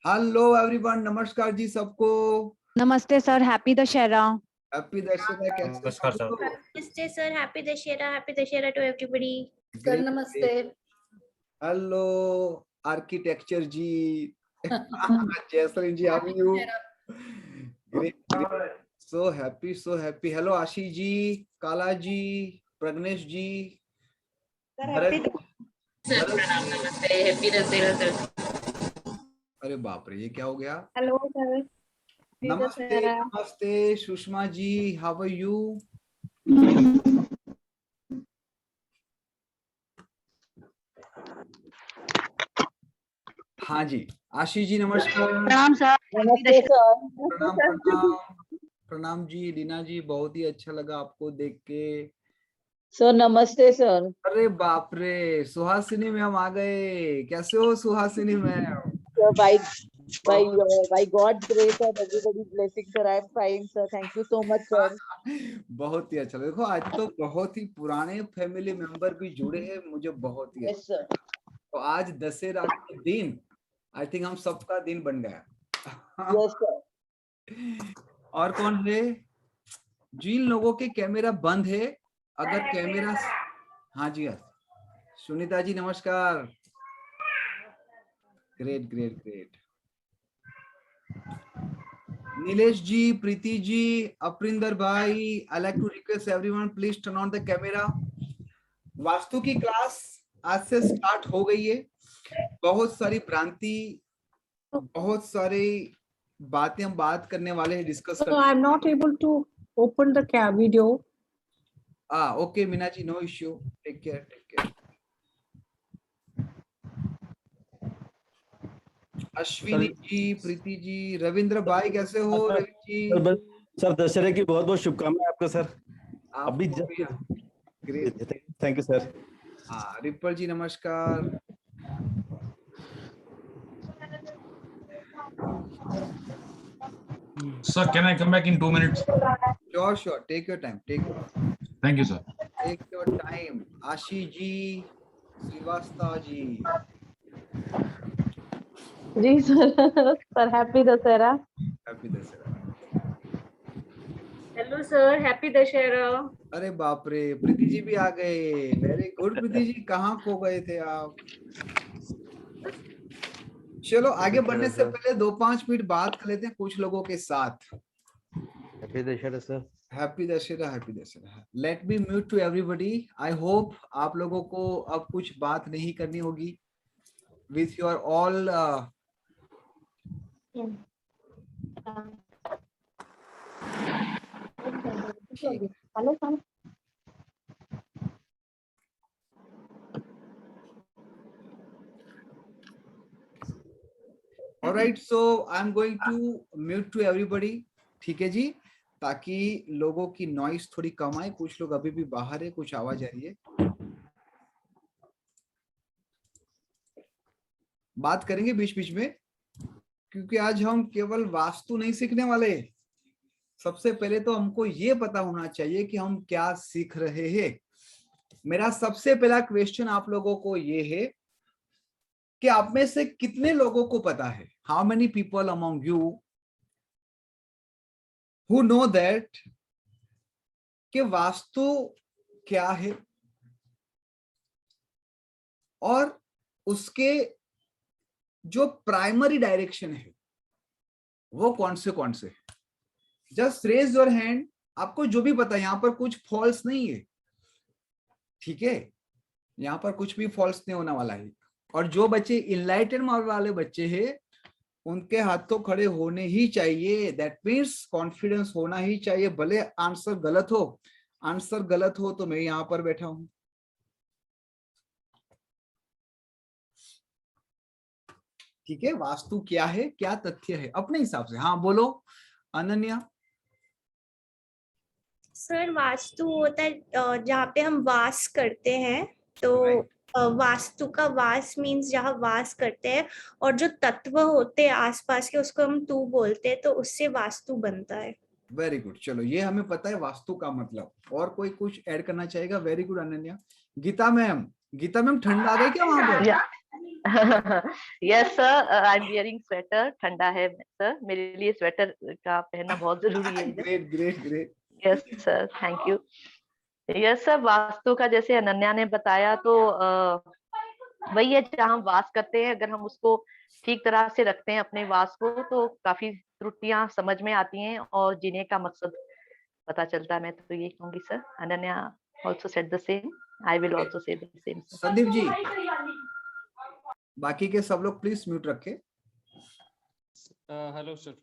Hello everyone, नमस्कार जी सबको। नमस्ते sir, happy Dussehra. Happy Dussehra. कैसे नमस्कार सर। नमस्ते sir, happy Dussehra to everybody. Sir नमस्ते। Hello architecture ji. Jayslin ji, how are you? Great, so happy. Hello Ashish ji, Kala ji, Pragnesh जी, भरत। नमस्ते, हैप्पी दशहरा सर। अरे बाप रे, ये क्या हो गया? Hello sir. नमस्ते Sushma ji, how are you? हाँ जी, आशीष जी नमस्कार। प्रणाम सर। नमस्ते सर। प्रणाम जी। लीना जी, बहुत ही अच्छा लगा आपको देख के। सर नमस्ते सर। अरे बाप रे, सुहासिनी मैम आ गए। कैसे हो Suhasini ma'am? by God's grace and everybody's blessing sir, I am fine sir, thank you so much sir. बहुत ही अच्छा लगा। देखो आज तो बहुत ही पुराने फैमिली मेंबर भी जुड़े हैं, मुझे बहुत ही Yes sir. तो आज दशहरा के दिन आई थिंक हम सबका दिन बन गया। Yes sir. और कौन है? जिन लोगों के कैमरा बंद है, अगर कैमरा, हाँ जी, सुनीता जी नमस्कार। ग्रेट। नीलेश जी, प्रीति जी, अप्रिंदर भाई, I like to request everyone please turn on the camera. Vastu की क्लास आज से स्टार्ट हो गई है। बहुत सारी भ्रांति, बहुत सारी बातें हम बात करने वाले हैं, डिस्कस करने। I am not able to open the video. Okay Meena ji, no issue, take care. Ashwini ji, Preeti ji, Ravindra भाई कैसे हो? रवि जी सर दशहरे की बहुत बहुत शुभकामनाएं आपको सर। अभी ग्रेट, थैंक यू सर। हाँ, रिपल जी नमस्कार। Sir, can I come back in 2 minutes? Sure, take your time, Thank you, sir. take your time. Ashish ji, Shrivastava ji, जी sir happy Dussehra. Happy Dussehra. Hello sir, happy Dussehra. अरे बाप रे, प्रीति जी भी आ गए। वेरी गुड प्रीति जी, कहाँ खो गए थे आप? चलो आगे बढ़ने से पहले 2-5 मिनट बात कर लेते हैं कुछ लोगों के साथ। Happy Dussehra sir. Happy Dussehra. Let me mute to everybody. I hope आप लोगों को अब कुछ बात नहीं करनी होगी with your all hello sir. Alright, so I'm going to mute to everybody. ठीक है जी, ताकि लोगों की नॉइस थोड़ी कम आए। कुछ लोग अभी भी बाहर है, कुछ आवाज आ रही है। बात करेंगे बीच बीच में, क्योंकि आज हम केवल वास्तु नहीं सीखने वाले। सबसे पहले तो हमको ये पता होना चाहिए कि हम क्या सीख रहे हैं। मेरा सबसे पहला क्वेश्चन आप लोगों को ये है कि आप में से कितने लोगों को पता है, how many people among you who know that कि वास्तु क्या है और उसके जो प्राइमरी डायरेक्शन है वो कौन से? Just raise your hand. आपको जो भी पता है, यहां पर कुछ फॉल्स नहीं है, ठीक है? यहां पर कुछ भी फॉल्स नहीं होने वाला है। और जो बच्चे इनलाइटनमेंट वाले बच्चे हैं, उनके हाथ तो खड़े होने ही चाहिए। दैट मीन्स कॉन्फिडेंस होना ही चाहिए, भले आंसर गलत हो तो मैं यहां पर बैठा हूं। ठीक है, वास्तु क्या है, क्या तथ्य है अपने हिसाब से। हाँ बोलो अनन्या। सर, वास्तु होता है जहाँ पे हम वास करते हैं, तो वास्तु का वास मीन्स जहाँ वास करते हैं, और जो तत्व होते हैं आसपास के उसको हम तू बोलते हैं, तो उससे वास्तु बनता है। वेरी गुड, चलो ये हमें पता है वास्तु का मतलब। और कोई कुछ ऐड करना चाहेगा? Very good Ananya. Geeta ma'am ठंड आ गई क्या वहां पर? Yes sir, I am wearing sweater. ठंडा है सर, मेरे लिए स्वेटर का पहनना बहुत जरूरी है। Great great great. Yes sir, thank you. Yes sir, vastu का जैसे अनन्या ने बताया तो वही है, जहाँ हम वास करते हैं अगर हम उसको ठीक तरह से रखते हैं अपने वास को, तो काफी त्रुटियां समझ में आती हैं और जीने का मकसद पता चलता है। मैं तो ये कहूंगी sir, Ananya also said the same, I will also say the same. Sandeep ji, बाकी के सब लोग प्लीज म्यूट रखें। Hello sir.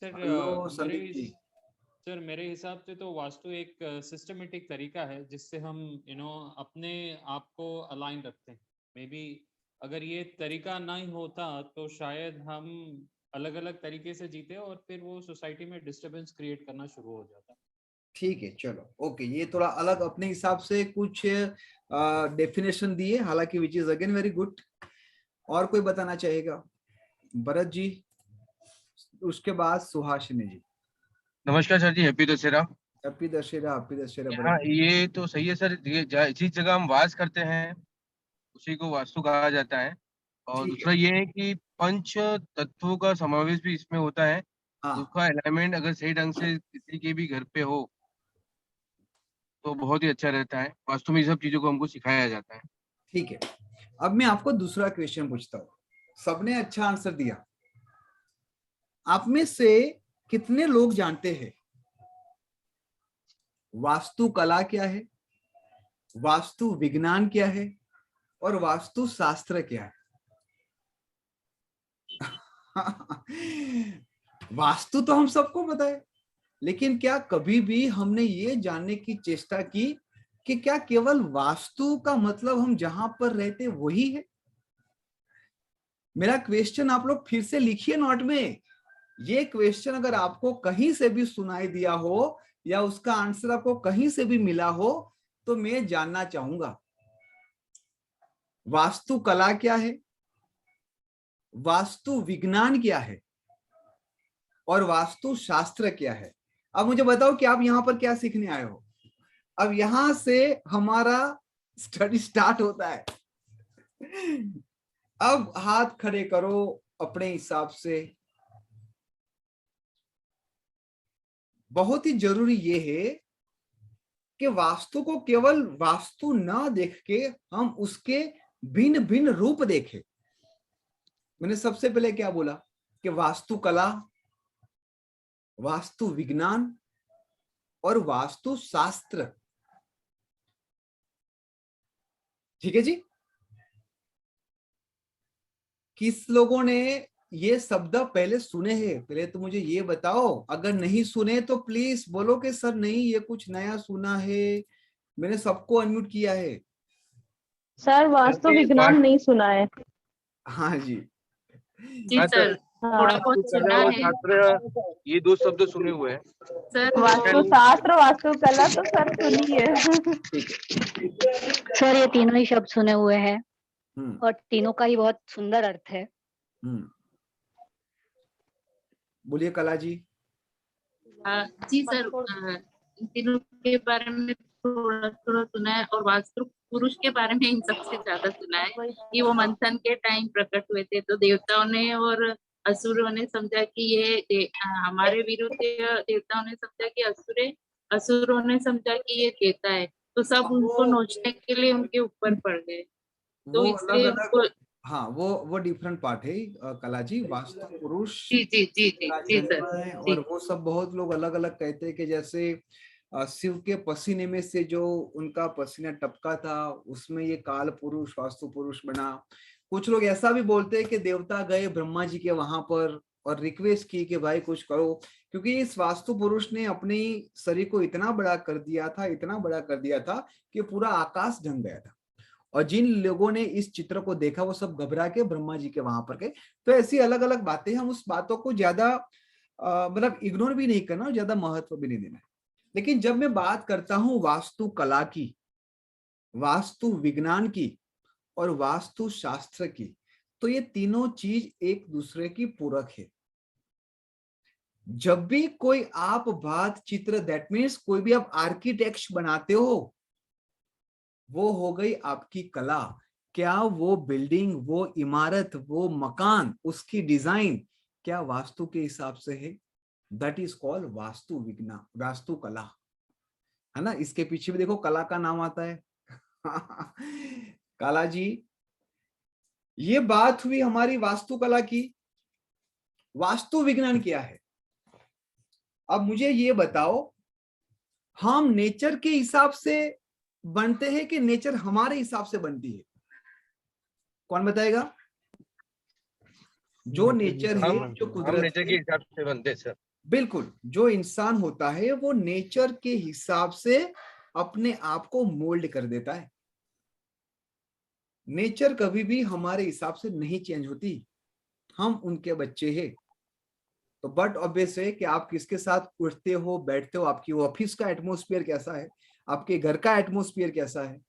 Sir hello Sandeep ji. Sir मेरे हिसाब से तो वास्तु एक सिस्टमेटिक तरीका है जिससे हम अपने आप को अलाइन रखते हैं। मे बी अगर ये तरीका नहीं होता तो शायद हम अलग अलग तरीके से जीते और फिर वो सोसाइटी में डिस्टरबेंस क्रिएट करना शुरू हो जाता। ठीक है, चलो ओके, ये थोड़ा अलग अपने हिसाब से कुछ डेफिनेशन दिए, हालांकि which is again very good. और कोई बताना चाहेगा? भरत जी, उसके बाद सुहासिनी जी। नमस्कार sir ji, happy Dussehra. Happy Dussehra, happy Dussehra. हाँ, ये तो सही है सर, ये जिस जगह हम वास करते हैं उसी को वास्तु कहा जाता है। और दूसरा ये है कि पंच तत्वों का समावेश भी इसमें होता है। हाँ उसका अलाइनमेंट अगर सही ढंग से किसी के भी घर पे हो तो बहुत ही अच्छा रहता है। वास्तु में ये सब चीजों को हमको सिखाया जाता है। ठीक है, अब मैं आपको दूसरा क्वेश्चन पूछता हूँ। सबने अच्छा आंसर दिया। आप में से कितने लोग जानते हैं वास्तु कला क्या है, वास्तु विज्ञान क्या है और वास्तु शास्त्र क्या है? वास्तु तो हम सबको पता है, लेकिन क्या कभी भी हमने ये जानने की चेष्टा की कि क्या केवल वास्तु का मतलब हम जहां पर रहते वही है? मेरा क्वेश्चन आप लोग फिर से लिखिए नोट में। ये क्वेश्चन अगर आपको कहीं से भी सुनाई दिया हो या उसका आंसर आपको कहीं से भी मिला हो तो मैं जानना चाहूंगा, वास्तु कला क्या है, वास्तु विज्ञान क्या है और वास्तु शास्त्र क्या है? अब मुझे बताओ कि आप यहाँ पर क्या सीखने आए हो। अब यहां से हमारा स्टडी स्टार्ट होता है। अब हाथ खड़े करो अपने हिसाब से। बहुत ही जरूरी ये है कि वास्तु को केवल वास्तु ना देख के हम उसके भिन्न भिन्न रूप देखें। मैंने सबसे पहले क्या बोला कि वास्तु कला, वास्तु विज्ञान और वास्तु शास्त्र। ठीक है जी? किस लोगों ने ये शब्द पहले सुने हैं? पहले तो मुझे ये बताओ। अगर नहीं सुने तो प्लीज बोलो कि सर नहीं, ये कुछ नया सुना है। मैंने सबको अनम्यूट किया है। सर वास्तु विज्ञान नहीं सुना है। हाँ जी जी सर, थोड़ा बहुत सुना है छात्र, ये दो शब्द सुने हुए हैं सर। वास्तु शास्त्र, वास्तु कला तो सर सुनी है। सर ये तीनों ही शब्द सुने हुए हैं और तीनों का ही बहुत सुंदर अर्थ है। बोलिए कला जी। जी सर, इन तीनों के बारे में थोड़ा थोड़ा सुना है और वास्तु पुरुष के बारे में इन सबसे ज्यादा सुना है कि वो मंथन के टाइम प्रकट हुए थे तो देवताओं ने और असुरों ने समझा कि ये हमारे विरुद्ध, देवताओं ने समझा कि असुरों ने समझा कि ये देवता है, तो सब उनको नोचने के लिए उनके ऊपर पड़ गए। तो इसलिए उनको, हाँ, वो डिफरेंट पार्ट है कला जी। वास्तु पुरुष जी सर, और वो सब बहुत लोग अलग अलग कहते हैं कि जैसे शिव के पसीने में से जो उनका पसीना टपका था उसमें ये काल पुरुष वास्तु पुरुष बना। कुछ लोग ऐसा भी बोलते हैं कि देवता गए ब्रह्मा जी के वहां पर और रिक्वेस्ट की कि भाई कुछ करो, क्योंकि इस वास्तु पुरुष ने अपने शरीर को इतना बड़ा कर दिया था, इतना बड़ा कर दिया था कि पूरा आकाश ढंक गया था। और जिन लोगों ने इस चित्र को देखा वो सब घबरा के ब्रह्मा जी के वहां पर गए। तो ऐसी अलग अलग बातें, हम उस बातों को ज्यादा मतलब इग्नोर भी नहीं करना और ज्यादा महत्व भी नहीं देना। लेकिन जब मैं बात करता हूं वास्तु कला की, वास्तु विज्ञान की और वास्तु शास्त्र की, तो ये तीनों चीज एक दूसरे की पूरक है। जब भी कोई आप बात चित्र, दैट मीन्स कोई भी आप आर्किटेक्ट बनाते हो, वो हो गई आपकी कला। क्या वो बिल्डिंग, वो इमारत, वो मकान, उसकी डिजाइन क्या वास्तु के हिसाब से है? दैट इज कॉल्ड वास्तु विज्ञान, वास्तु कला, है ना। इसके पीछे भी देखो कला का नाम आता है। कला जी, ये बात हुई हमारी वास्तुकला की। वास्तु विज्ञान क्या है? अब मुझे ये बताओ, हम नेचर के हिसाब से बनते हैं कि नेचर हमारे हिसाब से बनती है? कौन बताएगा? जो नेचर है, जो हम कुदरत नेचर के है, हिसाब से बनते हैं सर। बिल्कुल, जो इंसान होता है वो नेचर के हिसाब से अपने आप को मोल्ड कर देता है। नेचर कभी भी हमारे हिसाब से नहीं चेंज होती, हम उनके बच्चे हैं। तो बट ऑब्वियस है कि आप किसके साथ उठते हो, बैठते हो, आपकी ऑफिस का एटमॉस्फेयर कैसा है, आपके घर का एटमॉस्फेयर कैसा है,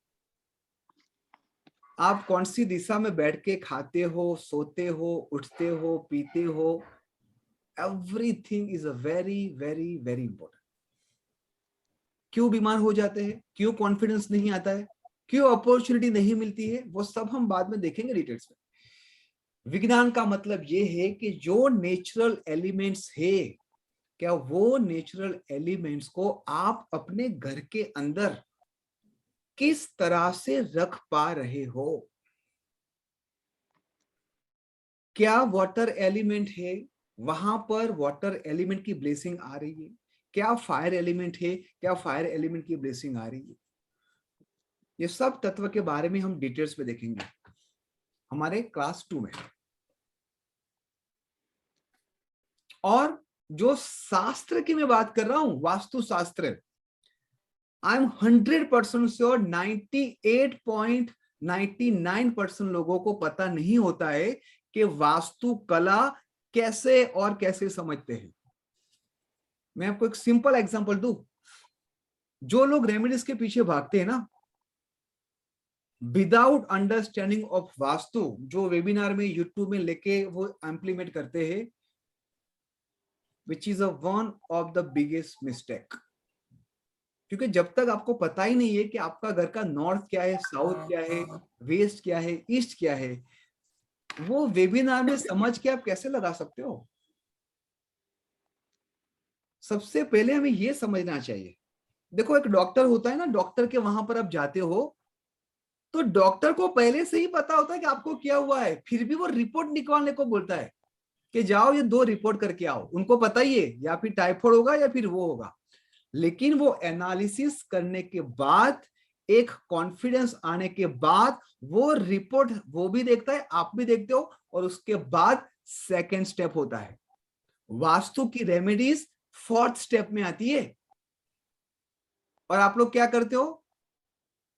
आप कौन सी दिशा में बैठ के खाते हो, सोते हो, उठते हो, पीते हो, everything is a very very very important. क्यों बीमार हो जाते हैं, क्यों कॉन्फिडेंस नहीं आता है, क्यों अपॉर्चुनिटी नहीं मिलती है, वो सब हम बाद में देखेंगे डिटेल्स में। विज्ञान का मतलब ये है कि जो नेचुरल एलिमेंट्स है, क्या वो नेचुरल एलिमेंट्स को आप अपने घर के अंदर किस तरह से रख पा रहे हो? क्या वाटर एलिमेंट है, वहां पर वाटर एलिमेंट की ब्लेसिंग आ रही है? क्या फायर एलिमेंट है, क्या फायर एलिमेंट की ब्लेसिंग आ रही है? ये सब तत्व के बारे में हम डिटेल्स में देखेंगे हमारे क्लास 2 में। और जो शास्त्र की मैं बात कर रहा हूं, वास्तु शास्त्र, आई एम 100% श्योर 98.99% लोगों को पता नहीं होता है कि वास्तु कला कैसे और कैसे समझते हैं। मैं आपको एक सिंपल एग्जांपल दूं। जो लोग रेमेडीज के पीछे भागते हैं ना, विदाउट अंडरस्टैंडिंग ऑफ वास्तु, जो वेबिनार में यूट्यूब में लेके वो इम्प्लीमेंट करते हैं, which is one of the biggest mistake. क्योंकि जब तक आपको पता ही नहीं है कि आपका घर का नॉर्थ क्या है, साउथ क्या है, वेस्ट क्या है, ईस्ट क्या है, वो वेबिनार में समझ के आप कैसे लगा सकते हो? सबसे पहले हमें ये समझना चाहिए। देखो, एक डॉक्टर होता है ना, डॉक्टर के वहां पर आप जाते हो तो डॉक्टर को पहले से ही पता होता है कि आपको क्या हुआ है, फिर भी वो रिपोर्ट निकालने को बोलता है कि जाओ ये 2 रिपोर्ट करके आओ। उनको पता ही है या फिर टाइफाइड होगा या फिर वो होगा, लेकिन वो एनालिसिस करने के बाद, एक कॉन्फिडेंस आने के बाद वो रिपोर्ट वो भी देखता है, आप भी देखते हो, और उसके बाद सेकंड स्टेप होता है। वास्तु की रेमेडीज 4th स्टेप में आती है। और आप लोग क्या करते हो,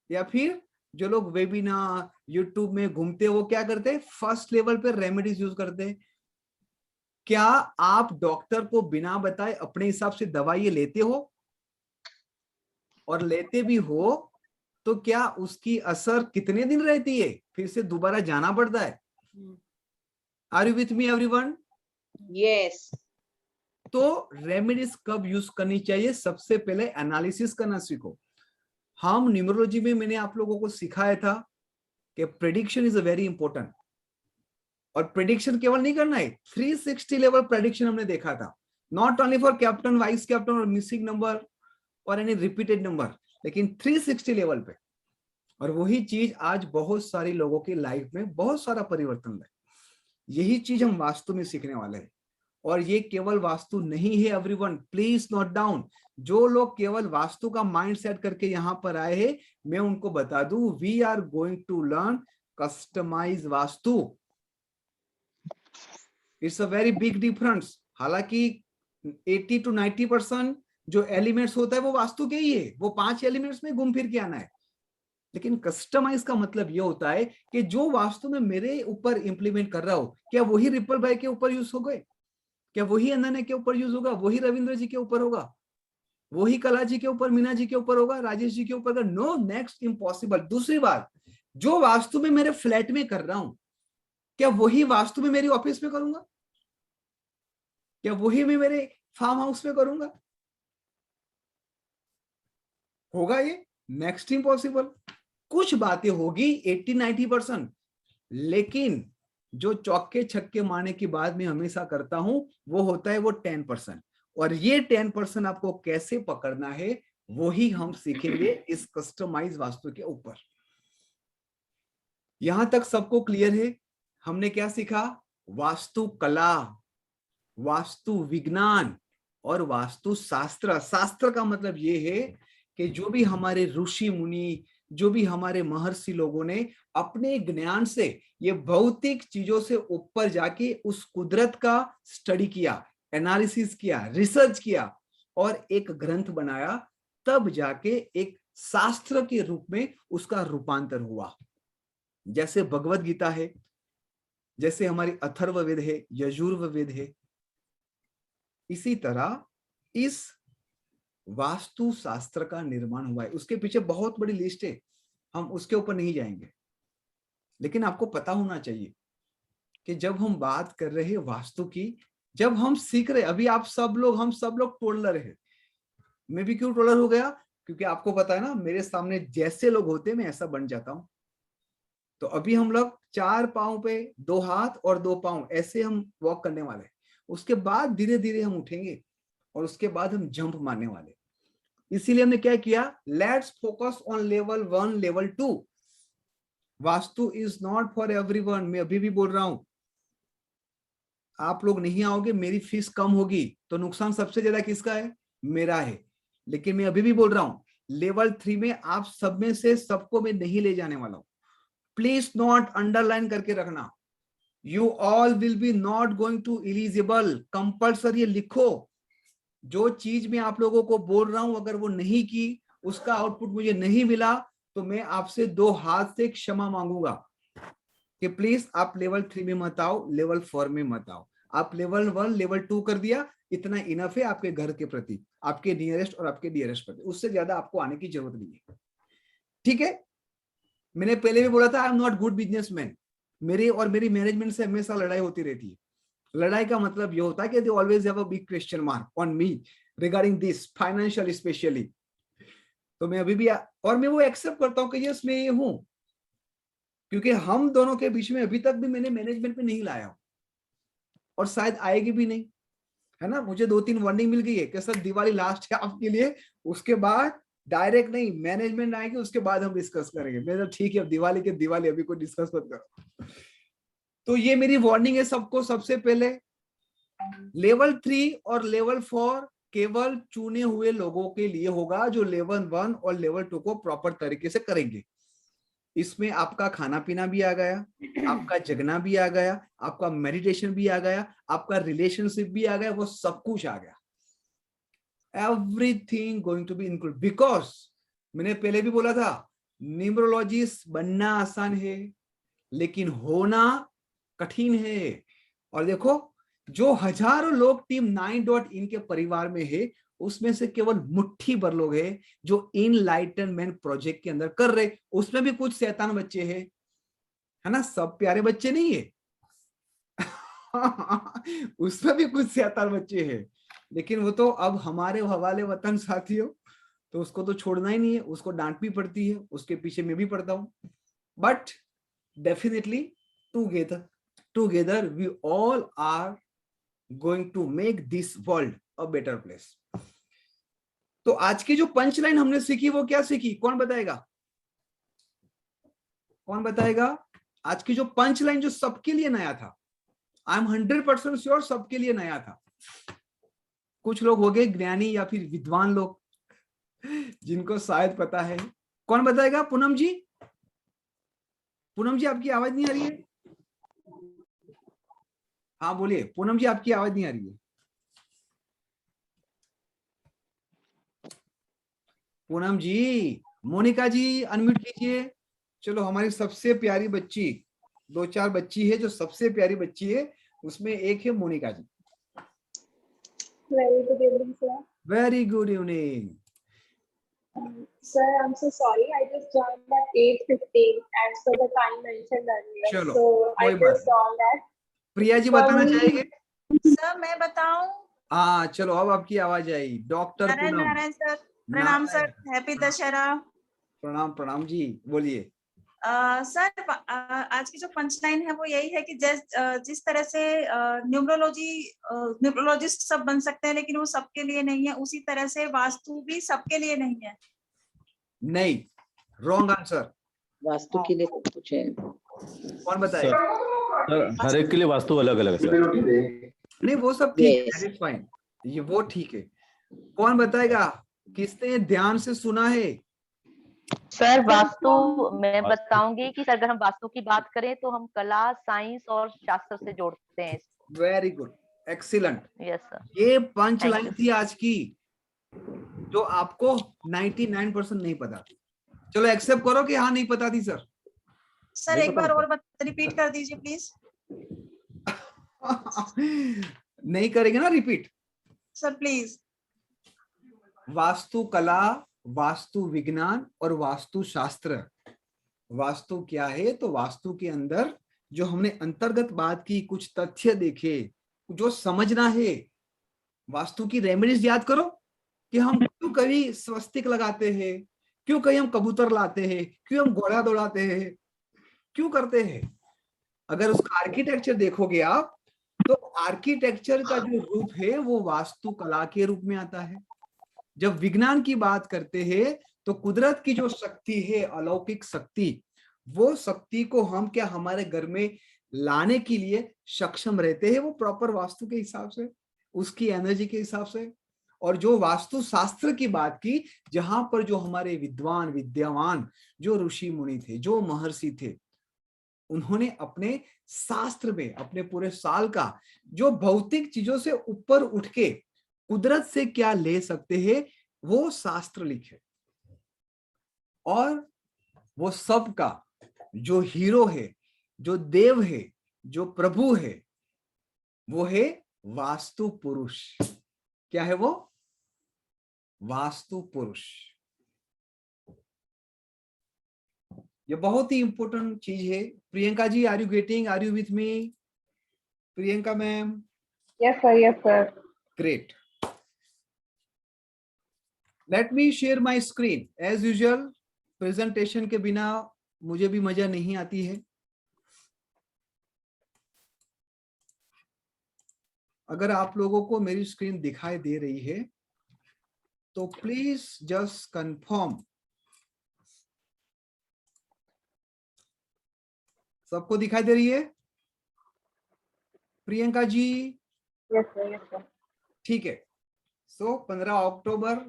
या फिर जो लोग वेबिनार यूट्यूब में घूमते हो, वो क्या करते हैं, फर्स्ट लेवल पे रेमेडीज यूज करते हैं। क्या आप डॉक्टर को बिना बताए अपने हिसाब से दवाई लेते हो? और लेते भी हो तो क्या उसकी असर कितने दिन रहती है, फिर से दोबारा जाना पड़ता है? Are you with me everyone? Yes. तो रेमेडीज कब यूज करनी चाहिए? सबसे पहले एनालिसिस करना सीखो। हम न्यूमरोलॉजी में मैंने आप लोगों को सिखाया था कि prediction is a very important. और प्रेडिक्शन केवल नहीं करना है, 360 लेवल प्रेडिक्शन हमने देखा था, not only for captain, vice captain और मिसिंग नंबर और एनी रिपीटेड नंबर, लेकिन 360 लेवल पे। और वही चीज आज बहुत सारी लोगों की लाइफ में बहुत सारा परिवर्तन लाए। यही चीज हम वास्तु में सीखने वाले हैं। और ये केवल वास्तु नहीं है एवरीवन, प्लीज नोट डाउन। जो लोग केवल वास्तु का माइंड सेट करके यहां पर आए हैं, मैं उनको बता दूं, we are going to learn customize Vastu. It's a very big difference. हालांकि 80 to 90% जो एलिमेंट्स होता है वो वास्तु के ही है, वो 5 एलिमेंट्स में घूम फिर के आना है। लेकिन कस्टमाइज का मतलब ये होता है कि जो वास्तु में मेरे ऊपर इंप्लीमेंट कर रहा हो, क्या वही रिपल भाई के ऊपर यूज हो गए, क्या वही अनन्या के ऊपर यूज होगा, वही रविंद्र जी के ऊपर होगा, वही कला जी के ऊपर, मीना जी के ऊपर होगा, राजेश जी के ऊपर? No, next impossible. दूसरी बात, जो वास्तु में मेरे फ्लैट में कर रहा हूं, क्या वही वास्तु में मेरी ऑफिस में करूंगा? क्या वही मैं मेरे फार्म हाउस में करूंगा? होगा ये? Next impossible. कुछ बातें होगी 80-90%, लेकिन जो चौके छक्के मारने की बात मैं हमेशा करता हूं वो होता है वो 10%। और ये 10% आपको कैसे पकड़ना है वो ही हम सीखेंगे इस कस्टमाइज वास्तु के ऊपर। यहां तक सबको क्लियर है? हमने क्या सीखा? वास्तु कला, वास्तु विज्ञान और वास्तु शास्त्र। शास्त्र का मतलब ये है कि जो भी हमारे ऋषि मुनि, जो भी हमारे महर्षि लोगों ने अपने ज्ञान से ये भौतिक चीजों से ऊपर जाके उस कुदरत का स्टडी किया, एनालिसिस किया, रिसर्च किया और एक ग्रंथ बनाया, तब जाके एक शास्त्र के रूप में उसका रूपांतर हुआ। जैसे भगवत गीता है, जैसे हमारी अथर्ववेद है, यजुर्वेद है, इसी तरह इस वास्तु शास्त्र का निर्माण हुआ है। उसके पीछे बहुत बड़ी लिस्ट है, हम उसके ऊपर नहीं जाएंगे, लेकिन आपको पता होना चाहिए कि जब हम बात कर रहे हैं वास्तु की, जब हम सीख रहे, अभी आप सब लोग, हम सब लोग टोलर है। मैं भी क्यों टोलर हो गया? क्योंकि आपको पता है ना, मेरे सामने जैसे लोग होते मैं ऐसा बन जाता हूं। तो अभी हम लोग 4 पांव पे 2 हाथ और 2 पांव ऐसे हम वॉक करने वाले हैं। उसके बाद धीरे धीरे हम उठेंगे और उसके बाद हम जंप मारने वाले। इसीलिए हमने क्या किया? Let's focus on level 1, level 2। Vastu is not for everyone. मैं अभी भी बोल रहा हूं, आप लोग नहीं आओगे, मेरी फीस कम होगी, तो नुकसान सबसे ज्यादा किसका है? मेरा है। लेकिन मैं अभी भी बोल रहा हूं, लेवल 3 में आप सब में से सबको मैं नहीं ले जाने वाला हूं। प्लीज नॉट अंडरलाइन करके रखना, you all will be not going to eligible. Compulsory लिखो, जो चीज मैं आप लोगों को बोल रहा हूं अगर वो नहीं की, उसका आउटपुट मुझे नहीं मिला, तो मैं आपसे 2 हाथ से क्षमा मांगूंगा कि प्लीज आप लेवल 3 में मत आओ, लेवल 4 में मत आओ। आप लेवल 1, लेवल 2 कर दिया, इतना इनफ है आपके घर के प्रति, आपके नियरेस्ट और आपके डियरेस्ट प्रति। उससे ज्यादा आपको आने की जरूरत नहीं है, ठीक है? मैंने पहले भी बोला था, I am not good businessman. मेरी और मेरी मैनेजमेंट से हमेशा लड़ाई होती रहती है। लड़ाई का मतलब ये होता है कि they always have a big question mark on me regarding this financial specially. तो मैं अभी भी, और मैं वो एक्सेप्ट करता हूं कि यस मैं ये हूं, क्योंकि हम दोनों के बीच में अभी तक भी मैंने मैनेजमेंट पे नहीं लाया और शायद आएगी भी नहीं, है ना? मुझे 2-3 वार्निंग मिल गई है कि सर दिवाली लास्ट है आपके लिए, उसके बाद डायरेक्ट नहीं, मैनेजमेंट आएगी, उसके बाद हम डिस्कस करेंगे। मैं तो ठीक है, दिवाली के दिवाली, अभी कोई डिस्कस मत करो। तो ये मेरी वार्निंग है सबको। सबसे पहले लेवल 3 और लेवल 4 केवल चुने हुए लोगों के लिए होगा, जो लेवल 1 और लेवल 2 को प्रॉपर तरीके से करेंगे। इसमें आपका खाना पीना भी आ गया, आपका जगना भी आ गया, आपका मेडिटेशन भी आ गया, आपका रिलेशनशिप भी आ गया, वो सब कुछ आ गया। Everything going to be include, because मैंने पहले भी बोला था, न्यूमरोलॉजिस्ट बनना आसान है लेकिन होना कठिन है। और देखो, जो हजारों लोग टीम 9.in के परिवार में है, उसमें से केवल मुट्ठी भर लोग हैं जो इनलाइटनमेंट प्रोजेक्ट के अंदर कर रहे। उसमें भी कुछ शैतान बच्चे हैं, है ना? सब प्यारे बच्चे नहीं है उसमें भी कुछ शैतान बच्चे हैं, लेकिन वो तो अब हमारे हवाले वतन साथियों, तो उसको तो छोड़ना ही नहीं है, उसको डांट भी पड़ती है, उसके पीछे मैं भी पड़ता हूं। But definitely together we all are going to make this world a better place. तो आज की जो पंच लाइन हमने सीखी वो क्या सीखी? कौन बताएगा? कौन बताएगा? आज की जो पंच लाइन जो सबके लिए नया था, आई एम 100% श्योर सबके लिए नया था। कुछ लोग हो गए ज्ञानी या फिर विद्वान लोग जिनको शायद पता है। कौन बताएगा? पूनम जी, पूनम जी आपकी आवाज नहीं आ रही है। हाँ बोलिए पूनम जी, आपकी आवाज नहीं आ रही है। पूनम जी, मोनिका जी अनम्यूट कीजिए। चलो, हमारी सबसे प्यारी बच्ची, 2-4 बच्ची है जो सबसे प्यारी बच्ची है, उसमें एक है मोनिका जी। Very good evening, sir. Very good evening. Sir, I'm so sorry. I just joined at 8:15 as per the time mentioned earlier. चलो, So I कोई बात just saw that. Priya ji बताना चाहेंगे? सर मैं बताऊं? हाँ चलो, अब आपकी आवाज आई। डॉक्टर नारायण पूनम। नारायण सर, प्रणाम सर, हैप्पी दशहरा। प्रणाम प्रणाम जी, बोलिए। सर आज की जो पंच लाइन है वो यही है कि जिस तरह से न्यूमरोलॉजिस्ट सब बन सकते हैं लेकिन वो सबके लिए नहीं है, उसी तरह से वास्तु भी सबके लिए नहीं है। नहीं, रॉन्ग आंसर। वास्तु के लिए कुछ है। कौन बताएगा? सर हर एक के लिए वास्तु अलग अलग है सर। नहीं वो सब ठीक है, that is fine, ये वो ठीक है। कौन बताएगा किसने ध्यान से सुना है? सर वास्तु मैं बताऊंगी कि अगर हम वास्तु की बात करें तो हम कला, साइंस और शास्त्र से जोड़ते हैं। Very good, excellent. Yes sir. ये पंच लाइन थी आज की जो आपको 99% नहीं पता थी। चलो एक्सेप्ट करो कि हाँ नहीं पता थी सर। सर एक बार और रिपीट कर दीजिए प्लीज। नहीं करेंगे ना रिपीट? Sir please. वास्तु कला, वास्तु विज्ञान और वास्तु शास्त्र। वास्तु क्या है? तो वास्तु के अंदर जो हमने अंतर्गत बात की, कुछ तथ्य देखे, जो समझना है। वास्तु की रेमेडीज याद करो कि हम क्यों कभी स्वस्तिक लगाते हैं, क्यों कहीं हम कबूतर लाते हैं, क्यों हम घोड़ा दौड़ाते हैं, क्यों करते हैं। अगर उसका आर्किटेक्चर देखोगे आप तो आर्किटेक्चर का जो रूप है वो वास्तु कला के रूप में आता है। जब विज्ञान की बात करते हैं तो कुदरत की जो शक्ति है, अलौकिक शक्ति, वो शक्ति को हम क्या हमारे घर में लाने के लिए सक्षम रहते हैं, वो प्रॉपर वास्तु के हिसाब से, उसकी एनर्जी के हिसाब से। और जो वास्तु शास्त्र की बात की, जहां पर जो हमारे विद्वान विद्यावान जो ऋषि मुनि थे, जो महर्षि थे, उन्होंने अपने शास्त्र में अपने पूरे साल का जो भौतिक चीजों से ऊपर उठ के कुदरत से क्या ले सकते हैं वो शास्त्र लिखे। और वो सब का जो हीरो है, जो देव है, जो प्रभु है, वो है वास्तु पुरुष। क्या है वो? वास्तु पुरुष। ये बहुत ही इंपॉर्टेंट चीज है। Priyanka ji, are you getting? Are you with me? Priyanka ma'am? Yes sir, yes sir. Great. Let me share my screen. As usual presentation के बिना मुझे भी मजा नहीं आती है। अगर आप लोगों को मेरी स्क्रीन दिखाई दे रही है तो प्लीज जस्ट कंफर्म। सबको दिखाई दे रही है? Priyanka ji? Yes sir, yes sir. ठीक है। सो 15 अक्टूबर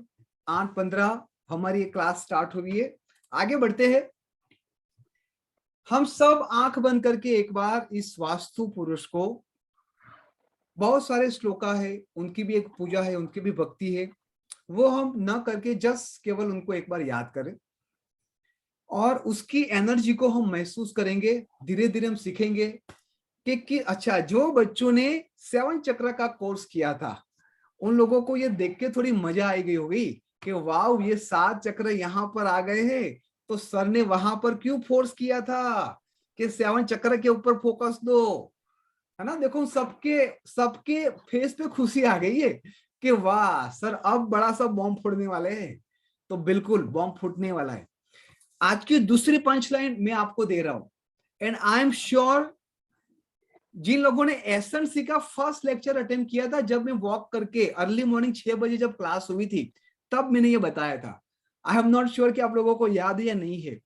8:15 हमारी क्लास स्टार्ट हुई है। आगे बढ़ते हैं। हम सब आंख बंद करके एक बार इस वास्तु पुरुष को, बहुत सारे श्लोका है, उनकी भी एक पूजा है, उनकी भी भक्ति है, वो हम न करके जस्ट केवल उनको एक बार याद करें और उसकी एनर्जी को हम महसूस करेंगे। धीरे धीरे हम सीखेंगे कि अच्छा, जो बच्चों ने 7 चक्र का कोर्स किया था उन लोगों को ये देख के थोड़ी मजा आई गई होगी कि वाव, ये 7 चक्र यहाँ पर आ गए हैं, तो सर ने वहां पर क्यों फोर्स किया था कि 7 चक्र के ऊपर फोकस दो, है ना। देखो सबके फेस पे खुशी आ गई है कि वाह सर, अब बड़ा सा बॉम्ब फोड़ने वाले हैं। तो बिल्कुल बॉम्ब फूटने वाला है। आज की दूसरी पंच लाइन मैं आपको दे रहा हूं, एंड आई एम श्योर जिन लोगों ने एसएनसी का फर्स्ट लेक्चर अटेंड किया था, जब मैं वॉक करके अर्ली मॉर्निंग 6 बजे जब क्लास हुई थी, तब मैंने ये बताया था। आई एम नॉट श्योर कि आप लोगों को याद है या नहीं है।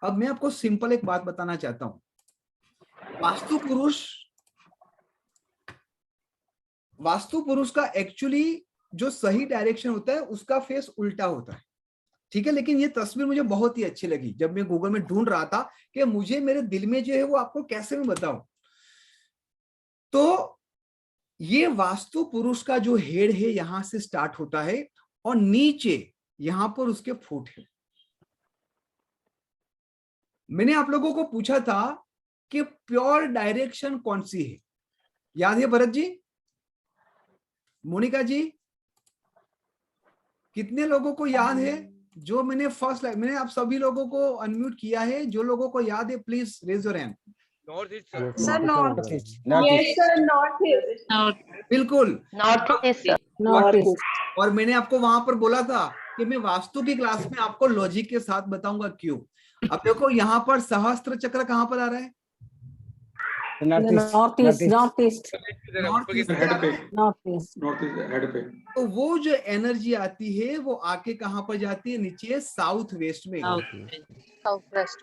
अब मैं आपको सिंपल एक बात बताना चाहता हूं। वास्तु पुरुष का एक्चुअली जो सही डायरेक्शन होता है उसका फेस उल्टा होता है, ठीक है। लेकिन ये तस्वीर मुझे बहुत ही अच्छी लगी जब मैं गूगल में ढूंढ रहा था कि मुझे मेरे दिल में जो है वो आपको कैसे मैं बताऊं। तो ये वास्तु पुरुष का जो हेड है यहां से स्टार्ट होता है और नीचे यहां पर उसके फुट है। मैंने आप लोगों को पूछा था कि प्योर डायरेक्शन कौन सी है, याद है भरत जी, मोनिका जी? कितने लोगों को याद है? जो मैंने आप सभी लोगों को अनम्यूट किया है, जो लोगों को याद है please raise your hand. North east sir north Yes, sir, north east. बिल्कुल नॉर्थ ईस्ट नॉर्थ ईस्ट। और मैंने आपको वहां पर बोला था कि मैं वास्तु की क्लास में आपको लॉजिक के साथ बताऊंगा क्यों। अब देखो यहाँ पर सहस्त्र चक्र कहाँ पर आ रहा है? North east. North east. North east north east. तो वो जो एनर्जी आती है वो आके कहाँ पर जाती है? नीचे साउथ वेस्ट में। South west.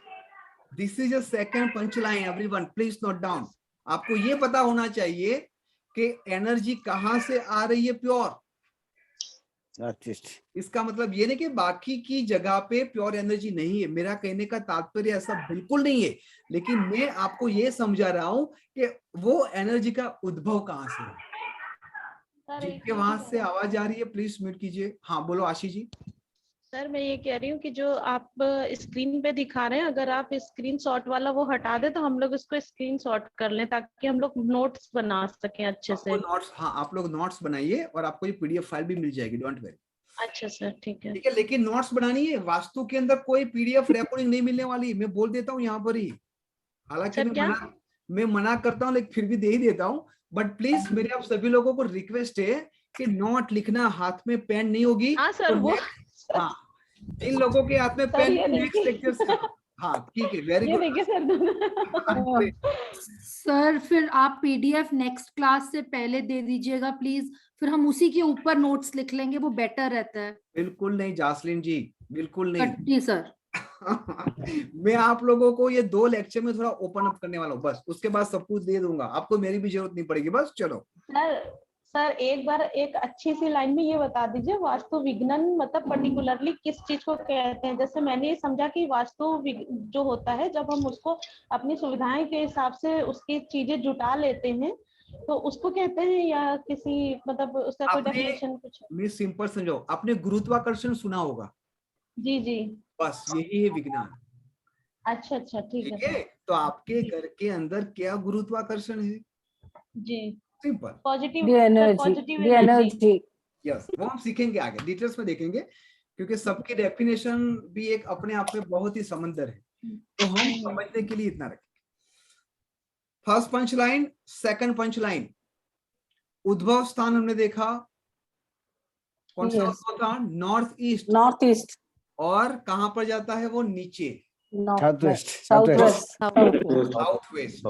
This is a second punch line, everyone please note down. आपको ये पता होना चाहिए कि एनर्जी कहाँ से आ रही है प्योर। इसका मतलब ये नहीं कि बाकी की जगह पे प्योर एनर्जी नहीं है, मेरा कहने का तात्पर्य ऐसा बिल्कुल नहीं है, लेकिन मैं आपको ये समझा रहा हूं कि वो एनर्जी का उद्भव कहाँ से है। जिनके वहां से आवाज आ रही है प्लीज म्यूट कीजिए। हाँ बोलो आशीष जी। सर मैं ये कह रही हूँ कि जो आप स्क्रीन पे दिखा रहे हैं, अगर आप स्क्रीन शॉट वाला वो हटा दे तो हम लोग इसको स्क्रीन शॉट कर लें ताकि हम लोग नोट्स बना सकें अच्छे से। नोट्स, हाँ आप लोग नोट्स बनाइए और आपको ये पीडीएफ फाइल भी मिल जाएगी, डोंट वरी। अच्छा सर ठीक है। ठीक है, लेकिन नोट्स बनानी है। वास्तु के अंदर कोई पीडीएफ रिकॉर्डिंग नहीं मिलने वाली, मैं बोल देता हूँ यहाँ पर ही। हालांकि मैं मना करता हूँ लेकिन फिर भी दे ही देता हूँ। बट प्लीज मेरे आप सभी लोगों को रिक्वेस्ट है कि नोट लिखना, हाथ में पेन नहीं होगी। हाँ सर वो हाँ इन लोगों के हाथ में पेन नेक्स्ट लेक्चर से। हाँ ठीक है, वेरी गुड। देखिए सर फिर आप पीडीएफ नेक्स्ट क्लास से पहले दे दीजिएगा प्लीज, फिर हम उसी के ऊपर नोट्स लिख लेंगे, वो बेटर रहता है। बिल्कुल नहीं जासलीन जी, बिल्कुल नहीं। जी सर। मैं आप लोगों को ये 2 लेक्चर में थोड़ा ओपन अप करने वाला हूँ बस, उसके बाद सब कुछ दे दूंगा, आपको मेरी भी जरूरत नहीं पड़ेगी। बस चलो सर एक बार एक अच्छी सी लाइन में ये बता दीजिए, वास्तु विज्ञान मतलब पर्टिकुलरली किस चीज को कहते हैं। जैसे मैंने ये समझा कि वास्तु जो होता है जब हम उसको अपनी सुविधाएं के हिसाब से उसकी चीजें जुटा लेते हैं तो उसको कहते हैं, या किसी मतलब उसका कोई डेफिनेशन कुछ? मैं सिंपल समझो, आपने गुरुत्वाकर्षण सुना होगा? जी जी बस यही है विज्ञान। अच्छा अच्छा ठीक है। तो आपके घर के अंदर क्या गुरुत्वाकर्षण है? जी सिंपल पॉजिटिव एनर्जी। यस, वो हम सीखेंगे आगे, डिटेल्स में देखेंगे, क्योंकि सबकी डेफिनेशन भी एक अपने आप में बहुत ही समंदर है, तो हम समझने के लिए इतना रखेंगे। First punch line, second punch line. उद्भव स्थान हमने देखा, कौन सा उद्भव स्थान? North east. North east. और कहां पर जाता है वो? नीचे साउथ वेस्ट। South west.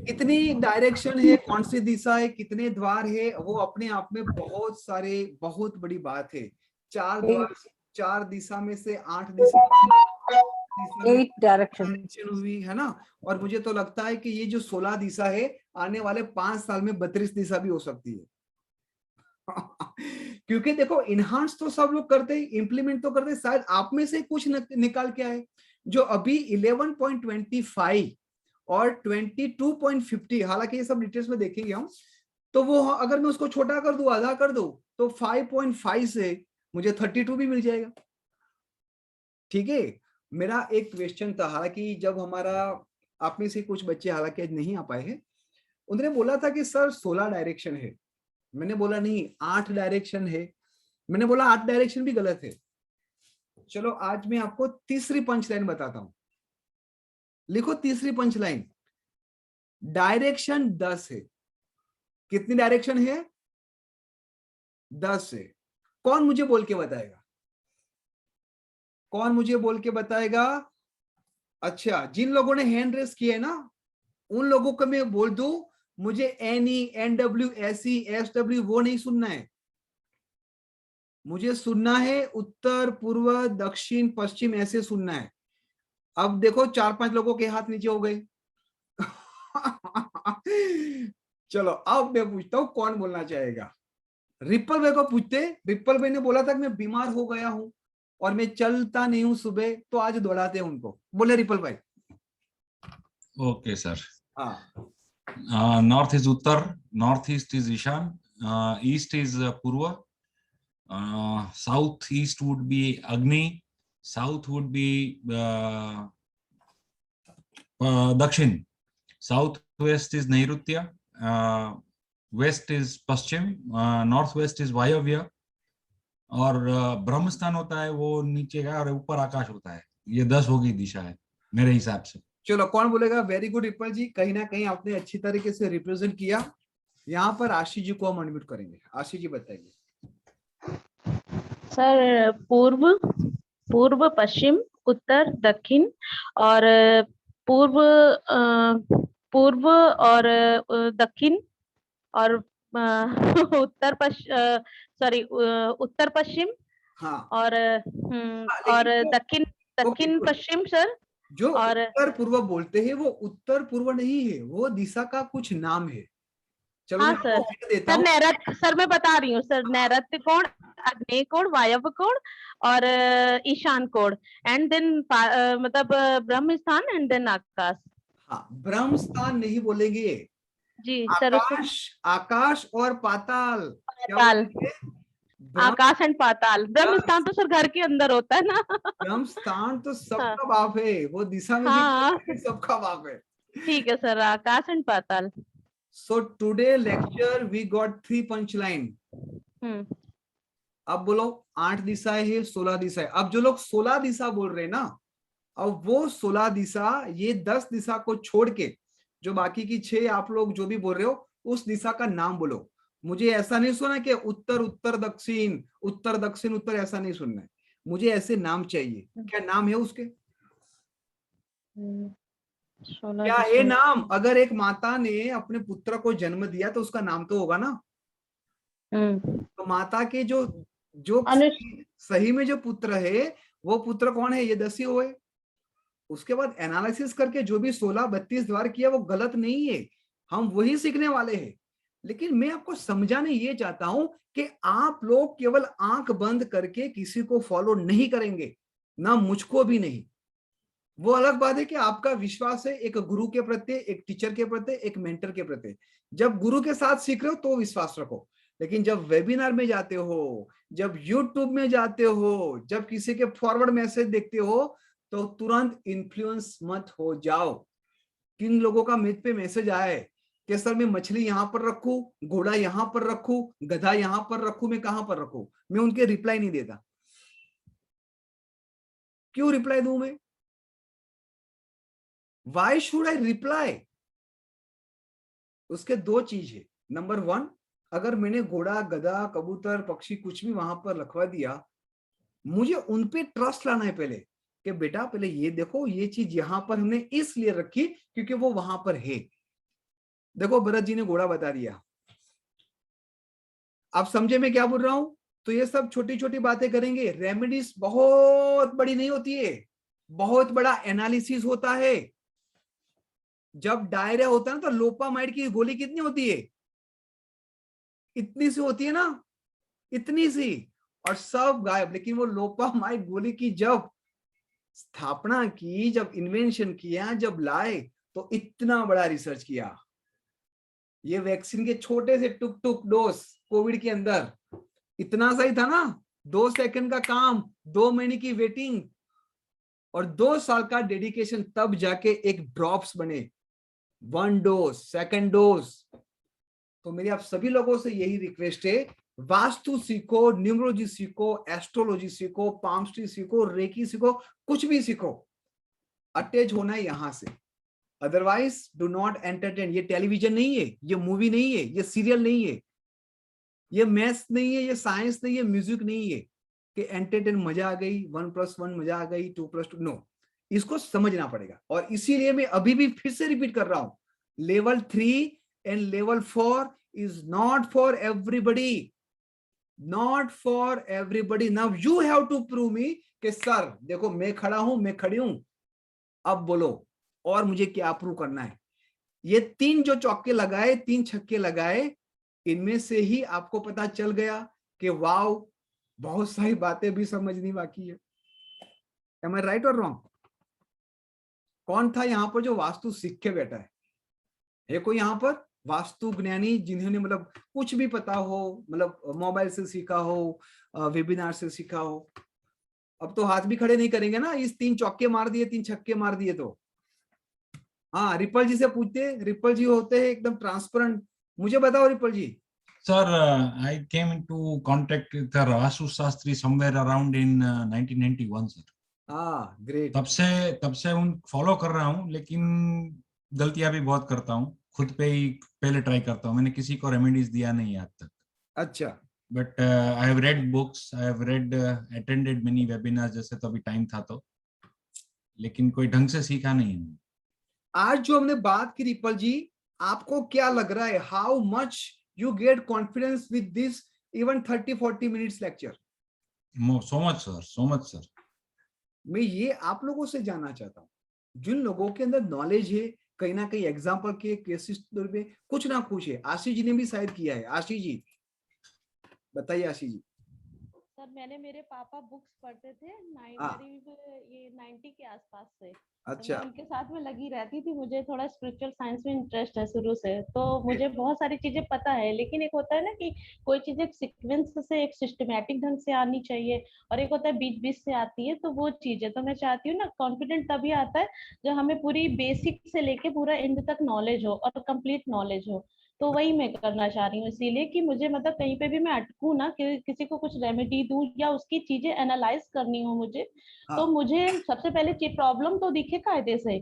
कितनी डायरेक्शन है, कौन सी दिशा है, कितने द्वार है, वो अपने आप में बहुत सारे, बहुत बड़ी बात है। 4 द्वार, 4 दिशा में से 8 दिशा 8 डायरेक्शन हुई है ना। और मुझे तो लगता है कि ये जो 16 दिशा है आने वाले 5 साल में 32 दिशा भी हो सकती है। क्योंकि देखो इनहांस तो सब लोग करते हैं, इंप्लीमेंट तो करते हैं, शायद आप में से कुछ निकाल के आए जो अभी 11.25 और 22.50, हालांकि ये सब डिटेल्स में देखेंगे हम, तो वो अगर मैं उसको छोटा कर दूं, आधा कर दूं, तो 5.5 से मुझे 32 भी मिल जाएगा। ठीक है, मेरा एक क्वेश्चन था, हालांकि जब हमारा, आप में से कुछ बच्चे हालांकि आज नहीं आ पाए हैं, उन्होंने बोला था कि सर 16 डायरेक्शन है। मैंने बोला नहीं, 8 डायरेक्शन है। मैंने बोला 8 डायरेक्शन भी गलत है। चलो आज मैं आपको तीसरी पंच लाइन बताता हूं। लिखो तीसरी पंच लाइन, डायरेक्शन 10 है। कितनी डायरेक्शन है? 10 है। कौन मुझे बोल के बताएगा? कौन मुझे बोल के बताएगा? अच्छा, जिन लोगों ने हैंड रेस किया है ना, उन लोगों को मैं बोल दूं, मुझे NE, NW, SE, SW वो नहीं सुनना है। मुझे सुनना है उत्तर, पूर्व, दक्षिण, पश्चिम, ऐसे सुनना है। अब देखो 4-5 लोगों के हाथ नीचे हो गए। चलो अब मैं पूछता हूं कौन बोलना चाहेगा। रिपल भाई को पूछते। रिपल भाई ने बोला था कि मैं बीमार हो गया हूं और मैं चलता नहीं हूं सुबह, तो आज दौड़ाते हैं उनको। बोले रिपल भाई। Okay sir. हाँ, नॉर्थ इज उत्तर, नॉर्थ ईस्ट इज ईशान, ईस्ट इज पूर्व, साउथ ईस्ट वुड बी अग्नि, साउथ वुड बी दक्षिण, साउथ वेस्ट इज नैऋत्य, वेस्ट इज पश्चिम, नॉर्थ वेस्ट इज वायव्य, और ब्रह्म स्थान होता है वो नीचे का, और ऊपर आकाश होता है। ये 10 होगी दिशा है मेरे हिसाब से। चलो कौन बोलेगा? वेरी गुड रिपल जी, कहीं ना कहीं आपने अच्छी तरीके से रिप्रेजेंट किया। यहाँ पर आशीष जी को हम अनम्यूट करेंगे। आशीष जी बताइए। सर पूर्व पश्चिम उत्तर दक्षिण और पूर्व और दक्षिण और उत्तर पश्चिम हाँ और और दक्षिण पश्चिम सर। जो और उत्तर पूर्व बोलते हैं वो उत्तर पूर्व नहीं है, वो दिशा का कुछ नाम है। चलो हाँ मैं सर। आपको hint देता सर हूँ। नैऋत्य, सर मैं बता रही हूँ सर, नैऋत्य कोण, आग्नेय कोण, वायव्य कोण और ईशान कोण एंड देन मतलब ब्रह्म स्थान एंड देन आकाश। हाँ, ब्रह्म स्थान नहीं बोलेंगे जी सर। आकाश और पाताल क्या पाताल, बोलेंगे? आकाश एंड पाताल। ब्रह्म स्थान तो सर घर के अंदर होता है ना। ब्रह्म स्थान तो हाँ। सबका बाप है, वो दिशा में हाँ भी सबका बाप है। ठीक है सर, आकाश एंड पाताल। So today lecture we got 3 punchline. अब बोलो 8 दिशाएं है, 16 दिशाएं। अब जो लोग 16 दिशा बोल रहे हैं ना, अब वो 16 दिशा, ये 10 दिशा को छोड़ के जो बाकी की 6 आप लोग जो भी बोल रहे हो, उस दिशा का नाम बोलो। मुझे ऐसा नहीं सुना कि उत्तर उत्तर दक्षिण उत्तर दक्षिण उत्तर, ऐसा नहीं सुनना है। मुझे ऐसे नाम चाहिए। क्या नाम है उसके? क्या है नाम? अगर एक माता ने अपने पुत्र को जन्म दिया तो उसका नाम तो होगा ना। तो माता के जो सही में जो पुत्र है, वो पुत्र कौन है? ये 10 ही हुए। उसके बाद एनालिसिस करके जो भी 16 32 द्वार किया वो गलत नहीं है, हम वही सीखने वाले हैं। लेकिन मैं आपको समझाने ये चाहता हूं कि आप लोग केवल आंख बंद करके किसी को फॉलो नहीं करेंगे, ना मुझको भी नहीं। वो अलग बात है कि आपका विश्वास है एक गुरु के प्रति, एक टीचर के प्रति, एक मेंटर के प्रति। जब गुरु के साथ सीख रहे हो तो विश्वास रखो, लेकिन जब वेबिनार में जाते हो, जब यूट्यूब में जाते हो, जब किसी के फॉरवर्ड मैसेज देखते हो, तो तुरंत इन्फ्लुएंस मत हो जाओ। किन लोगों का मेज पे मैसेज आया है कि सर मैं मछली यहां पर रखूं, घोड़ा यहां पर रखूं, गधा यहां पर रखूं, मैं कहां पर रखूं? मैं उनके रिप्लाई नहीं देता। क्यों रिप्लाई दूं मैं? Why should I reply? उसके 2 चीज है। नंबर 1, अगर मैंने घोड़ा, गधा, कबूतर, पक्षी कुछ भी वहां पर रखवा दिया, मुझे उनपे ट्रस्ट लाना है पहले कि बेटा पहले ये देखो, ये चीज यहां पर हमने इसलिए रखी क्योंकि वो वहां पर है। देखो भरत जी ने घोड़ा बता दिया, आप समझे मैं क्या बोल रहा हूं? तो ये सब छोटी छोटी बातें करेंगे। रेमेडीज बहुत बड़ी नहीं होती है, बहुत बड़ा एनालिसिस होता है। जब डायरिया होता है ना, तो लोपामाइड की गोली कितनी होती है? इतनी सी होती है ना, इतनी सी, और सब गायब। लेकिन वो लोपामाइड गोली की जब स्थापना की, जब इन्वेंशन किया, जब लाए, तो इतना बड़ा रिसर्च किया। ये वैक्सीन के छोटे से टुक टुक डोज कोविड के अंदर इतना सही था ना, 2 सेकंड का काम, 2 महीने की वेटिंग और 2 साल का डेडिकेशन, तब जाके एक ड्रॉप्स बने, 1 डोज, 2nd डोज। तो मेरी आप सभी लोगों से यही रिक्वेस्ट है, वास्तु सीखो, न्यूमरोलॉजी सीखो, एस्ट्रोलॉजी सीखो, पाम्स्ट्री सीखो, रेकी सीखो, कुछ भी सीखो, अटैच होना है यहां से। Otherwise do not entertain. ये टेलीविजन नहीं है, ये मूवी नहीं है, ये सीरियल नहीं है, ये मैथ्स नहीं है, ये साइंस नहीं है, म्यूजिक नहीं है कि एंटरटेन मजा आ गई, 1+1 मजा आ गई, 2+2 नो। इसको समझना पड़ेगा। और इसीलिए मैं अभी भी फिर से रिपीट कर रहा हूं, level 3 and level 4 is not for everybody, not for everybody. Now you have to prove me कि सर देखो मैं खड़ा हूं, मैं खड़ी हूं, अब बोलो और मुझे क्या प्रूव करना है। ये 3 जो चौके लगाए, 3 छक्के लगाए, इनमें से ही आपको पता चल गया कि वाओ, बहुत सारी बातें भी समझनी बाकी है। Am I right or wrong? कौन था यहाँ पर जो वास्तु सीख के बैठा है कोई यहाँ पर वास्तु ज्ञानी जिन्होंने मतलब कुछ भी पता हो, मतलब मोबाइल से सीखा हो, वेबिनार से सीखा हो? अब तो हाथ भी खड़े नहीं करेंगे ना, इस 3 चौके मार दिए, 3 छक्के मार दिए तो। हाँ, रिपल जी से पूछते, रिपल जी होते हैं एकदम ट्रांसपेरेंट। मुझे बताओ Ripal ji. Sir, I came into contact with Vastu Shastri somewhere around in 1991, sir. हाँ ग्रेट। तब से उन फॉलो कर रहा हूँ, लेकिन गलतियां भी बहुत करता हूँ, खुद पे ही पहले ट्राई करता हूँ, मैंने किसी को रेमेडीज दिया नहीं आज तक। अच्छा। But I have read books, I have read attended many webinar, जैसे तो अभी टाइम था तो, लेकिन कोई ढंग से सीखा नहीं है। आज जो हमने बात की रिपल जी, आपको क्या लग रहा है, how much you get confidence with this even 30-40 minutes lecture? So much sir, so much sir. मैं ये आप लोगों से जानना चाहता हूँ, जिन लोगों के अंदर नॉलेज है, कहीं ना कहीं एग्जाम्पल के केसेस में कुछ ना कुछ है। आशीष जी ने भी शायद किया है। आशीष जी बताइए। आशीष जी। सर मैंने, मेरे पापा बुक्स पढ़ते थे हाँ। ये 90 के आसपास से। अच्छा। तो मैं उनके साथ में लगी रहती थी। मुझे थोड़ा स्पिरिचुअल साइंस में इंटरेस्ट है शुरू से, तो मुझे बहुत सारी चीजें पता है। लेकिन एक होता है ना कि कोई चीज एक सीक्वेंस से, एक सिस्टमैटिक ढंग से आनी चाहिए, और एक होता है बीच बीच से आती है, तो वो चीज है। तो मैं चाहती हूँ ना, कॉन्फिडेंट तभी आता है जब हमें पूरी बेसिक से लेके पूरा एंड तक नॉलेज हो और कंप्लीट नॉलेज हो। तो वही मैं करना चाह रही हूँ, इसीलिए कि मुझे मतलब कहीं पे भी मैं अटकूं ना, कि किसी को कुछ रेमेडी दूं या उसकी चीजें एनालाइज करनी हो मुझे, तो मुझे सबसे पहले प्रॉब्लम तो दिखे कायदे से।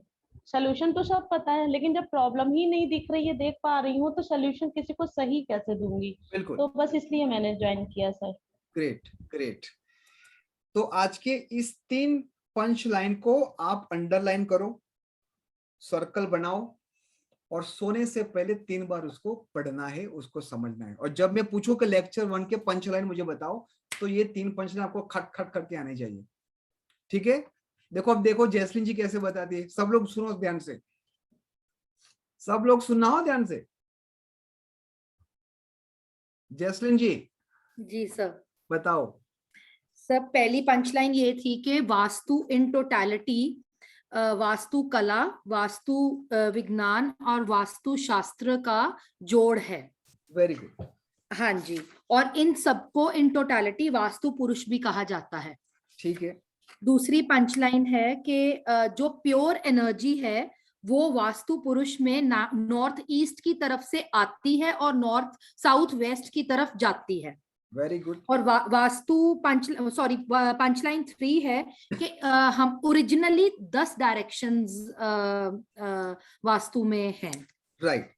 सोल्यूशन तो सब पता है, लेकिन जब प्रॉब्लम ही नहीं दिख रही है, देख पा रही हूँ, तो सोल्यूशन किसी को सही कैसे दूंगी? बिल्कुल। तो बस इसलिए मैंने ज्वाइन किया सर। Great great. तो आज के इस 3 पंच लाइन को आप अंडरलाइन करो, सर्कल बनाओ, और सोने से पहले 3 बार उसको पढ़ना है, उसको समझना है। और जब मैं पूछूं कि लेक्चर 1 के पंच लाइन मुझे बताओ, तो ये 3 पंच लाइन आपको खट खट करके आने चाहिए। ठीक है? देखो, अब देखो जैस्मिन जी कैसे बताती है। सब लोग सुनो ध्यान से, सब लोग सुनना हो ध्यान से। जैस्मिन जी। जी सर। बताओ। सब पहली पंचलाइन ये थी कि वास्तु इन टोटैलिटी, वास्तु कला, वास्तु विज्ञान और वास्तु शास्त्र का जोड़ है। Very good. हाँ जी, और इन सबको इन टोटैलिटी वास्तु पुरुष भी कहा जाता है। ठीक है। दूसरी पंचलाइन है कि जो प्योर एनर्जी है वो वास्तु पुरुष में नॉर्थ ईस्ट की तरफ से आती है और नॉर्थ साउथ वेस्ट की तरफ जाती है। Very good. और वास्तु पंचलाइन 3 है कि हम ओरिजिनली 10 डायरेक्शंस वास्तु में हैं। राइट।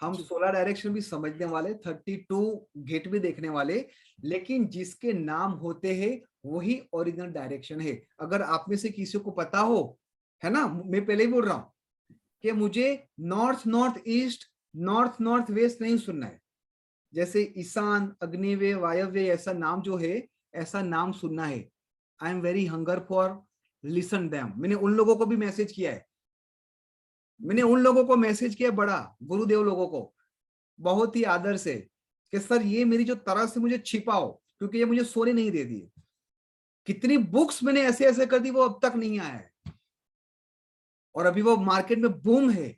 हम 16 डायरेक्शन भी समझने वाले, 32 गेट भी देखने वाले, लेकिन जिसके नाम होते हैं वही ओरिजिनल डायरेक्शन है। अगर आप में से किसी को पता हो, है ना, मैं पहले ही बोल रहा हूं कि मुझे north north east, north north west नहीं सुनना है। जैसे ईशान, अग्निवेय, वायव्य, ऐसा नाम जो है, ऐसा नाम सुनना है। I am very hunger for listen them. मैंने उन लोगों को भी मैसेज किया है, बड़ा गुरुदेव लोगों को, बहुत ही आदर से, कि सर ये मेरी जो तरस से मुझे छिपाओ, क्योंकि ये मुझे सोने नहीं दे दिए। कितनी बुक्स मैंने ऐसे ऐसे कर दी, वो अब तक नहीं आया है, और अभी वो मार्केट में बूम है।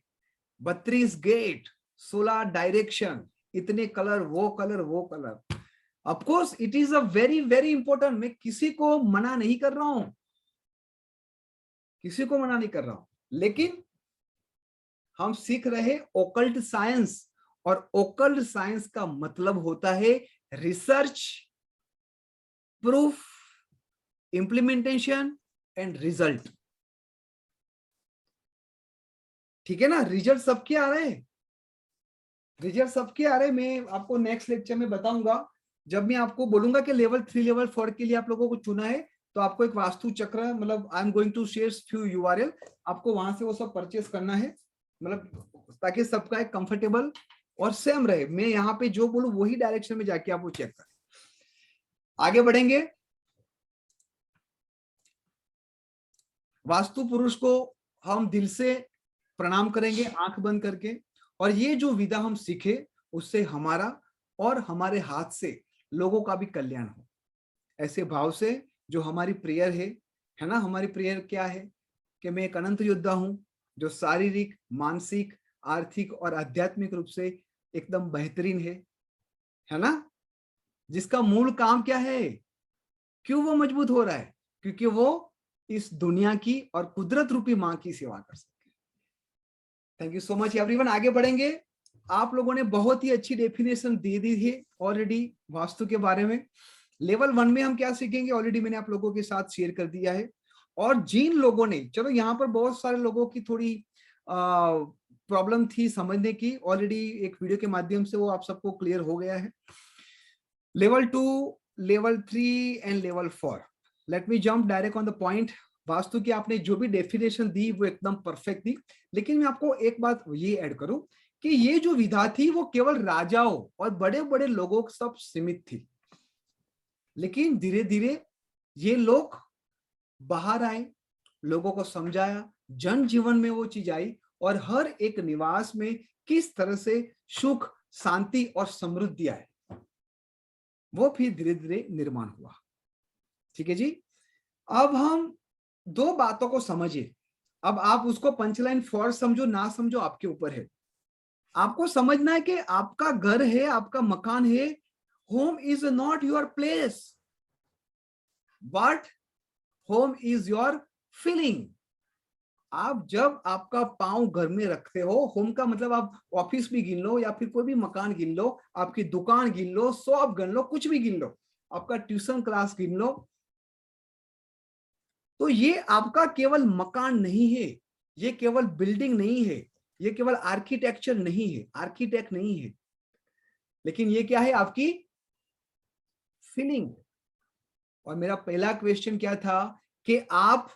32 गेट, 16 डायरेक्शन, इतने कलर, वो कलर, वो colour. Of course it is a very very important. मैं किसी को मना नहीं कर रहा हूं, लेकिन हम सीख रहे ओकल्ट साइंस, और ओकल्ट साइंस का मतलब होता है research, proof, implementation and result. ठीक है ना? रिजल्ट सबके आ रहे हैं, मैं आपको नेक्स्ट लेक्चर में बताऊंगा। जब मैं आपको बोलूंगा कि लेवल 3 लेवल 4 के लिए आप लोगों को चुना है, तो आपको एक वास्तु चक्र, मतलब I am going to share few URL, आपको वहां से वो सब परचेस करना है, मतलब ताकि सबका एक कंफर्टेबल और सेम रहे। मैं यहाँ पे जो बोलूं वही डायरेक्शन में जाके आप वो चेक करें। आगे बढ़ेंगे। वास्तु पुरुष को हम दिल से प्रणाम करेंगे, आंख बंद करके, और ये जो विधा हम सीखे उससे हमारा और हमारे हाथ से लोगों का भी कल्याण हो, ऐसे भाव से जो हमारी प्रेयर है ना। हमारी प्रेयर क्या है कि मैं एक अनंत योद्धा हूं, जो शारीरिक, मानसिक, आर्थिक और आध्यात्मिक रूप से एकदम बेहतरीन है ना। जिसका मूल काम क्या है, क्यों वो मजबूत हो रहा है? क्योंकि वो इस दुनिया की और कुदरत रूपी मां की सेवा कर सकते हैं। Thank you so much everyone. आगे बढ़ेंगे। आप लोगों ने बहुत ही अच्छी डेफिनेशन दे दी है ऑलरेडी वास्तु के बारे में। लेवल 1 में हम क्या सीखेंगे ऑलरेडी मैंने आप लोगों के साथ शेयर कर दिया है, और जिन लोगों ने, चलो यहाँ पर बहुत सारे लोगों की थोड़ी प्रॉब्लम थी समझने की, ऑलरेडी एक वीडियो के माध्यम से वो आप सबको क्लियर हो गया है। Level 2, level 3 and level 4। Let me jump direct on the point. Vastu की आपने जो भी डेफिनेशन दी वो एकदम परफेक्ट थी, लेकिन मैं आपको एक बात ये ऐड करूं कि ये जो विधा थी वो केवल राजाओं और बड़े बड़े लोगों सब सीमित थी, लेकिन धीरे धीरे ये लोग बाहर आए, लोगों को समझाया, जन जीवन में वो चीज आई और हर एक निवास में किस तरह से सुख, शांति और समृद्धि आए, वो फिर धीरे धीरे निर्माण हुआ। ठीक है जी। अब हम दो बातों को समझिए। अब आप उसको पंचलाइन 4 समझो ना समझो आपके ऊपर है। आपको समझना है कि आपका घर है, आपका मकान है। Home is not your place, but home is your feeling. आप जब आपका पांव घर में रखते हो, होम का मतलब आप ऑफिस भी गिन लो या फिर कोई भी मकान गिन लो, आपकी दुकान गिन लो, शॉप गिन लो, कुछ भी गिन लो, आपका ट्यूशन क्लास गिन लो, तो ये आपका केवल मकान नहीं है, ये केवल बिल्डिंग नहीं है, ये केवल आर्किटेक्चर नहीं है, आर्किटेक्ट नहीं है, लेकिन ये क्या है? आपकी फीलिंग। और मेरा पहला क्वेश्चन क्या था कि आप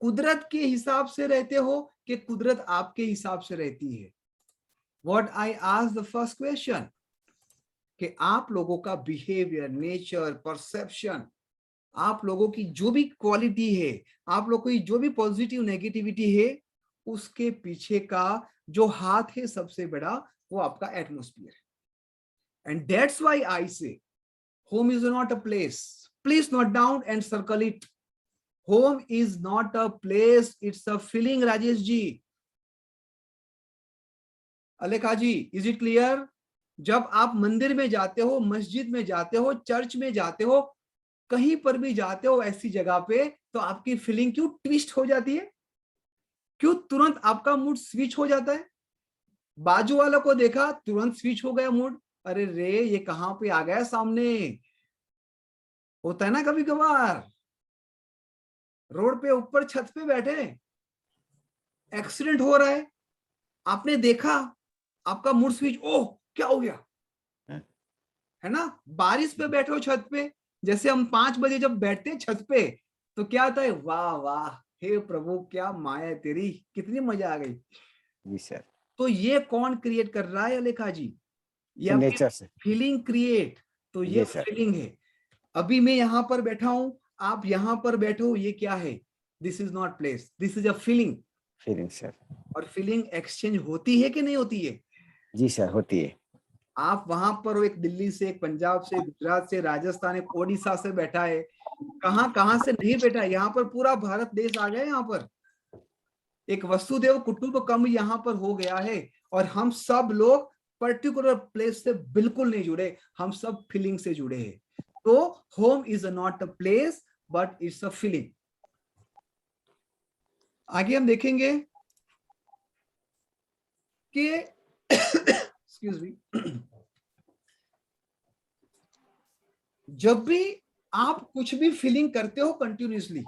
कुदरत के हिसाब से रहते हो कि कुदरत आपके हिसाब से रहती है? What I asked the first question, कि आप लोगों का बिहेवियर, नेचर, परसेप्शन, आप लोगों की जो भी क्वालिटी है, आप लोगों की जो भी पॉजिटिव नेगेटिविटी है, उसके पीछे का जो हाथ है सबसे बड़ा, वो आपका एटमॉस्फेयर है। And that's why I say home is not a place. Please note down and circle it. Home is not a place, it's a feeling. Rajesh ji, Alekha ji, is it clear? जब आप मंदिर में जाते हो, मस्जिद में जाते हो, चर्च में जाते हो, कहीं पर भी जाते हो ऐसी जगह पे, तो आपकी फीलिंग क्यों ट्विस्ट हो जाती है? क्यों तुरंत आपका मूड स्विच हो जाता है? बाजू वालों को देखा, तुरंत स्विच हो गया मूड, अरे रे ये कहां पे आ गया सामने। होता है ना कभी कभार, रोड पे ऊपर छत पे बैठे, एक्सीडेंट हो रहा है, आपने देखा, आपका मूड स्विच, ओह क्या हो गया, है ना? बारिश पे बैठे हो छत पे, जैसे हम 5 बजे जब बैठते हैं छत पे, तो क्या आता है? वाह वाह, हे प्रभु क्या माया है तेरी, कितनी मजा आ गई। जी सर। तो ये कौन क्रिएट कर रहा है अलेखा जी? या नेचर से फीलिंग क्रिएट। तो ये फीलिंग है। अभी मैं यहाँ पर बैठा हूं, आप यहाँ पर बैठे हो, ये क्या है? This is not place, this is a feeling. Feeling sir. और फीलिंग एक्सचेंज होती है कि नहीं होती है? जी सर, होती है। आप वहां पर हो, एक दिल्ली से, एक पंजाब से, गुजरात से, राजस्थान, एक ओडिशा से बैठा है, कहां से नहीं बैठा है, यहाँ पर पूरा भारत देश आ गया। यहाँ पर एक वसुदेव कुटुंबकम यहाँ पर हो गया है, और हम सब लोग पर्टिकुलर प्लेस से बिल्कुल नहीं जुड़े, हम सब फीलिंग से जुड़े हैं। तो home is not a place but it's a feeling. आगे हम देखेंगे कि एक्सक्यूज मी, जब भी आप कुछ भी फीलिंग करते हो कंटिन्यूसली,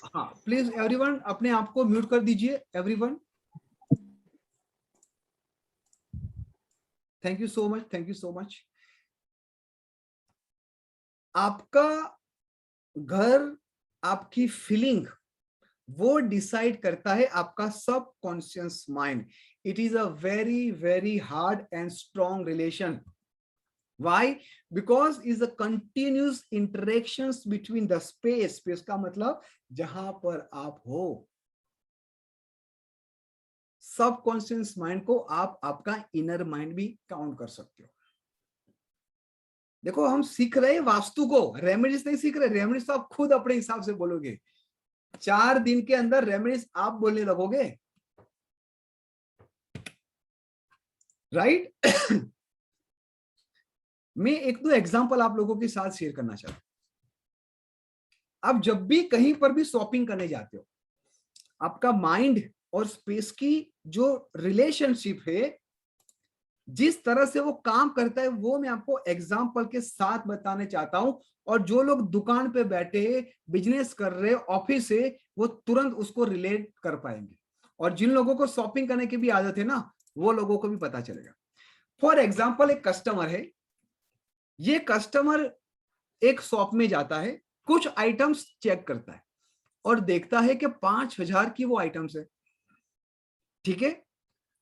हाँ प्लीज एवरीवन अपने आप को म्यूट कर दीजिए, everyone. Thank you so much, thank you so much. आपका घर, आपकी फीलिंग, वो डिसाइड करता है आपका subconscious mind. It is a very very hard and strong relation. Why? Because is a continuous interactions between the space. Space का मतलब जहां पर आप हो। सबकॉन्शियस माइंड को आप आपका इनर माइंड भी काउंट कर सकते हो। देखो हम सीख रहे हैं वास्तु को, रेमेडीज नहीं सीख रहे। रेमेडीज तो आप खुद अपने हिसाब से बोलोगे, 4 दिन के अंदर रेमेडीज आप बोलने लगोगे, राइट? मैं 1-2 एग्जांपल आप लोगों के साथ शेयर करना चाहता हूं। आप जब भी कहीं पर भी शॉपिंग करने जाते हो, आपका माइंड और स्पेस की जो रिलेशनशिप है, जिस तरह से वो काम करता है वो मैं आपको एग्जाम्पल के साथ बताने चाहता हूं, और जो लोग दुकान पे बैठे बिजनेस कर रहे ऑफिस से, वो तुरंत उसको रिलेट कर पाएंगे, और जिन लोगों को शॉपिंग करने की भी आदत है ना, वो लोगों को भी पता चलेगा। फॉर एग्जाम्पल, एक कस्टमर है, ये कस्टमर एक शॉप में जाता है, कुछ आइटम्स चेक करता है और देखता है कि 5,000 की वो आइटम्स है, ठीक है,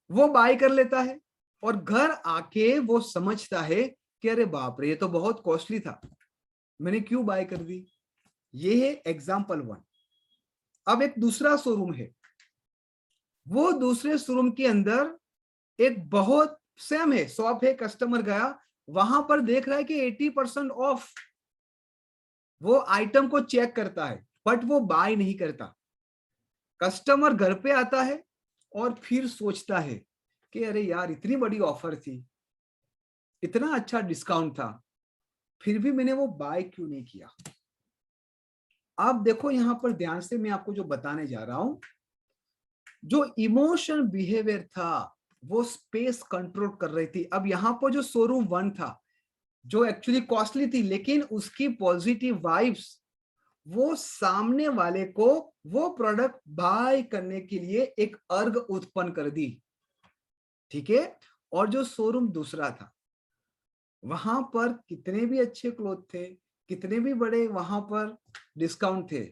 वो बाय कर लेता है, और घर आके वो समझता है कि अरे बाप रे, ये तो बहुत कॉस्टली था, मैंने क्यों बाय कर दी। ये है एग्जाम्पल 1। अब एक दूसरा शोरूम है, वो दूसरे शोरूम के अंदर एक बहुत सेम है, शॉप है, कस्टमर गया, वहां पर देख रहा है कि 80% ऑफ, वो आइटम को चेक करता है बट वो बाय नहीं करता। कस्टमर घर पे आता है और फिर सोचता है कि अरे यार, इतनी बड़ी ऑफर थी, इतना अच्छा डिस्काउंट था, फिर भी मैंने वो बाय क्यों नहीं किया। आप देखो यहां पर ध्यान से, मैं आपको जो बताने जा रहा हूं, जो इमोशन बिहेवियर था वो स्पेस कंट्रोल कर रही थी। अब यहां पर जो शोरूम 1 था, जो एक्चुअली कॉस्टली थी, लेकिन उसकी पॉजिटिव वाइब्स वो सामने वाले को वो प्रोडक्ट बाय करने के लिए एक अर्ग उत्पन्न कर दी, ठीक है। और जो शोरूम दूसरा था, वहां पर कितने भी अच्छे क्लोथ थे, कितने भी बड़े वहां पर डिस्काउंट थे,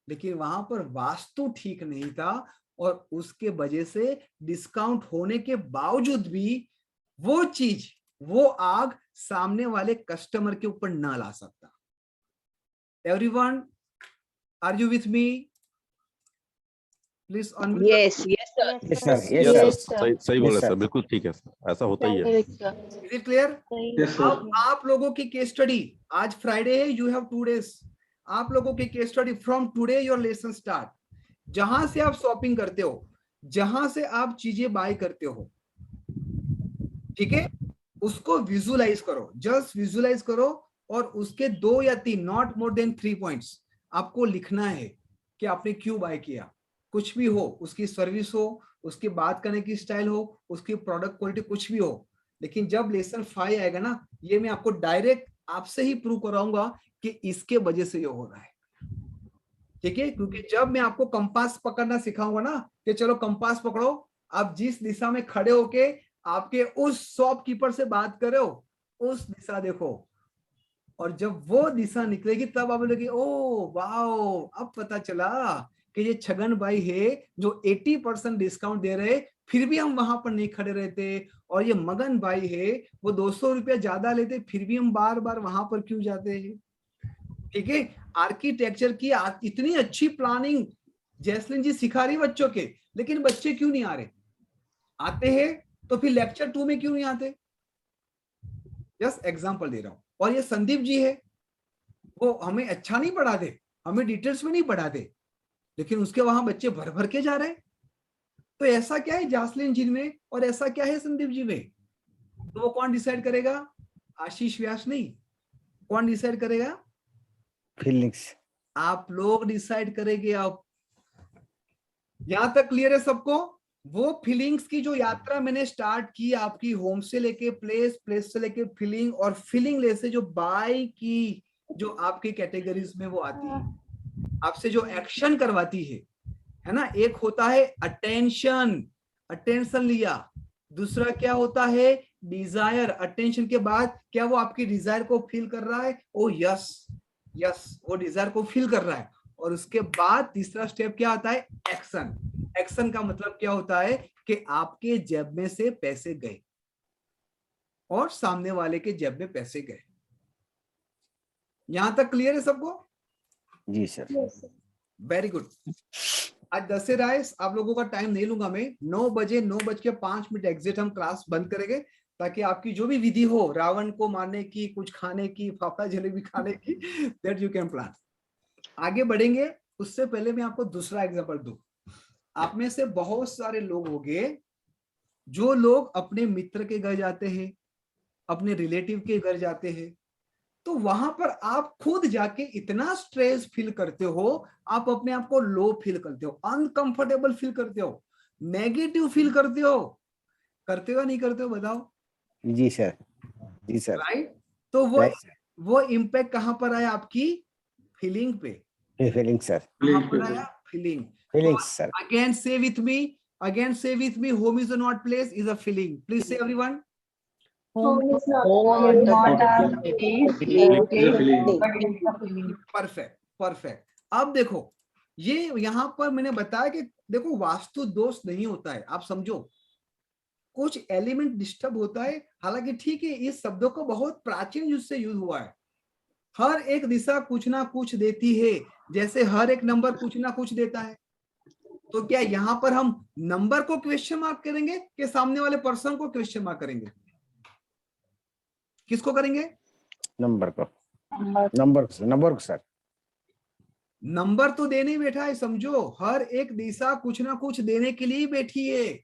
लेकिन वहां पर वास्तु ठीक नहीं था, और उसके वजह से डिस्काउंट होने के बावजूद भी वो चीज, वो आग सामने वाले कस्टमर के ऊपर ना ला सकता। Everyone, are you with me? Please unmute. Yes yes sir, yes sir, Yes, yes sir. Sir, सही बोला सर, बिल्कुल ठीक है सर, ऐसा होता ही है। Is it clear? अब आप लोगों की केस स्टडी, आज फ्राइडे है, यू हैव 2 days। आप लोगों की case study from today your lesson start. जहां से आप शॉपिंग करते हो, जहां से आप चीजें बाय करते हो, ठीक है, उसको विजुअलाइज करो, जस्ट विजुअलाइज करो, और उसके 2 या 3, नॉट मोर देन 3 पॉइंट्स आपको लिखना है कि आपने क्यों बाय किया। कुछ भी हो, उसकी सर्विस हो, उसकी बात करने की स्टाइल हो, उसकी प्रोडक्ट क्वालिटी, कुछ भी हो, लेकिन जब लेसन 5 आएगा ना, ये मैं आपको डायरेक्ट आपसे ही प्रूव कराऊंगा कि इसके वजह से ये हो रहा है, ठीक है। क्योंकि जब मैं आपको कंपास पकड़ना सिखाऊंगा ना, कि चलो कंपास पकड़ो, आप जिस दिशा में खड़े होके आपके उस शॉपकीपर से बात कर रहे हो, उस दिशा देखो, और जब वो दिशा निकलेगी तब आप बोलोगे ओ वाओ, अब पता चला कि ये छगन भाई है जो 80% डिस्काउंट दे रहे, फिर भी हम वहां पर नहीं खड़े रहते, और ये मगन भाई है, वो 200 रुपया ज्यादा लेते, फिर भी हम बार बार वहां पर क्यों जाते हैं, ठीक है। आर्किटेक्चर की इतनी अच्छी प्लानिंग जैस्लिन जी सिखा रही बच्चों के, लेकिन बच्चे क्यों नहीं आ रहे? आते हैं तो फिर लेक्चर 2 में क्यों नहीं आते? जस्ट एग्जांपल दे रहा हूं। और ये संदीप जी है, वो हमें अच्छा नहीं पढ़ाते, हमें डिटेल्स में नहीं पढ़ाते, लेकिन उसके वहां बच्चे भर भर के जा रहे हैं। तो ऐसा क्या है जैस्लिन जी में, और ऐसा क्या है संदीप जी में? तो वो कौन डिसाइड करेगा? आशीष व्यास नहीं, कौन डिसाइड करेगा? फीलिंग्स आप लोग डिसाइड करेंगे। आप यहां तक क्लियर है सबको? वो फीलिंग्स की जो यात्रा मैंने स्टार्ट की, आपकी होम से लेके प्लेस, प्लेस से लेके फीलिंग, और फीलिंग ले से जो बाय की जो आपकी कैटेगरीज में वो आती है, आपसे जो एक्शन करवाती है ना। एक होता है अटेंशन, अटेंशन लिया। दूसरा क्या होता है? डिजायर। अटेंशन के बाद क्या वो आपकी डिजायर को फील कर रहा है? ओ यस यस, वो डिजायर को फील कर रहा है। और उसके बाद तीसरा स्टेप क्या आता है? एक्शन। एक्शन का मतलब क्या होता है कि आपके जेब में से पैसे गए और सामने वाले के जेब में पैसे गए। यहां तक क्लियर है सबको? जी सर। Very good. आज दशहरा है, आप लोगों का टाइम नहीं लूंगा मैं। 9 बजे 9:05 एग्जिट हम क्लास बंद करेंगे, ताकि आपकी जो भी विधि हो रावण को मारने की, कुछ खाने की, फाफड़ा जलेबी खाने की, दैट यू कैन प्लान। आगे बढ़ेंगे, उससे पहले मैं आपको दूसरा एग्जांपल दूं। आप में से बहुत सारे लोग होंगे, जो लोग अपने मित्र के घर जाते हैं, अपने रिलेटिव के घर जाते हैं, तो वहां पर आप खुद जाके इतना स्ट्रेस फील करते हो, आप अपने आप को लो फील करते हो, अनकंफर्टेबल फील करते हो, नेगेटिव फील करते हो। नहीं करते हो? बताओ। जी सर, जी सर, राइट। तो वो इम्पैक्ट कहाँ पर आया? आपकी फीलिंग पे। फीलिंग सर, कहाँ पर आया? Feeling. Feelings sir. Again say with me, home is not place, is a feeling. Please say everyone. Home is not perfect. अब देखो, ये यहाँ पर मैंने बताया कि देखो वास्तु दोष नहीं होता है, आप समझो, कुछ एलिमेंट डिस्टर्ब होता है। हालांकि ठीक है, इस शब्दों को बहुत प्राचीन युग से यूज हुआ है। हर एक दिशा कुछ ना कुछ देती है, जैसे हर एक नंबर कुछ ना कुछ देता है। तो क्या यहाँ पर हम नंबर को क्वेश्चन मार्क करेंगे कि सामने वाले पर्सन को क्वेश्चन मार्क करेंगे? किसको करेंगे? नंबर को, नंबर को सर। नंबर तो देने बैठा है, समझो, हर एक दिशा कुछ ना कुछ देने के लिए बैठी है,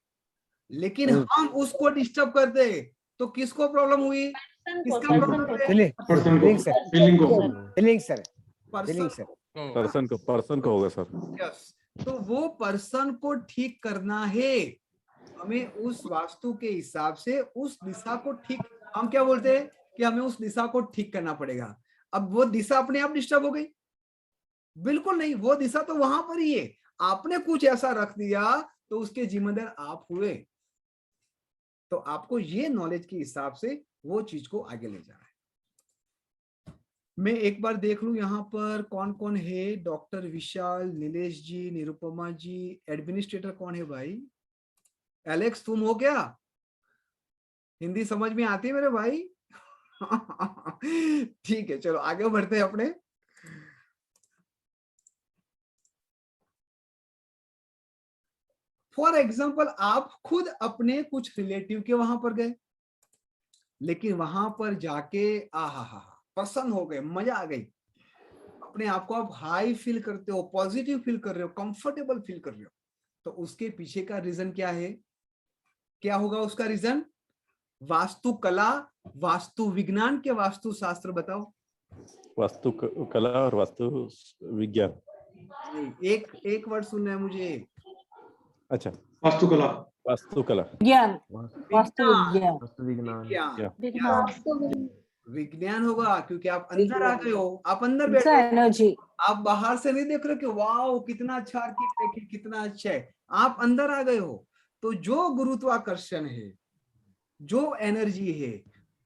लेकिन हम उसको डिस्टर्ब करते तो किसको प्रॉब्लम हुई? किसका प्रॉब्लम है? पर्सन को होगा सर। यस। तो वो पर्सन को ठीक करना है, हमें उस वास्तु के हिसाब से उस दिशा को ठीक, हम क्या बोलते हैं कि हमें उस दिशा को ठीक करना पड़ेगा। अब वो दिशा अपने आप डिस्टर्ब हो गई? बिल्कुल नहीं, वो दिशा तो वहां पर ही है, आपने कुछ ऐसा रख दिया तो उसके जिम्मेदार आप हुए। तो आपको ये नॉलेज के हिसाब से वो चीज को आगे ले जाना है। मैं एक बार देख लूं यहाँ पर कौन कौन है। डॉक्टर विशाल, नीलेश जी, निरुपमा जी, एडमिनिस्ट्रेटर कौन है भाई? एलेक्स तुम हो क्या? हिंदी समझ में आती है मेरे भाई? ठीक है, चलो आगे बढ़ते हैं अपने। फॉर एग्जाम्पल, आप खुद अपने कुछ रिलेटिव के वहां पर गए, लेकिन वहां पर जाके प्रसन्न हो गए, मजा आ गई, अपने आप को आप हाई फील करते हो, पॉजिटिव फील कर रहे हो, कंफर्टेबल फील कर रहे हो, तो उसके पीछे का रीजन क्या है? क्या होगा उसका रीजन? वास्तु कला, वास्तु विज्ञान के वास्तु शास्त्र बताओ। वास्तु कला और वास्तु विज्ञान। एक वर्ड सुनना है मुझे। अच्छा, वास्तुकला। वास्तुकला, ज्ञान, विज्ञान होगा, क्योंकि आप अंदर आ गए हो, आप अंदर बैठे हो, एनर्जी। आप बाहर से नहीं देख रहे कि वाओ कितना अच्छा आर्किटेक्ट है, कितना अच्छा है, आप अंदर आ गए हो। तो जो गुरुत्वाकर्षण है, जो एनर्जी है,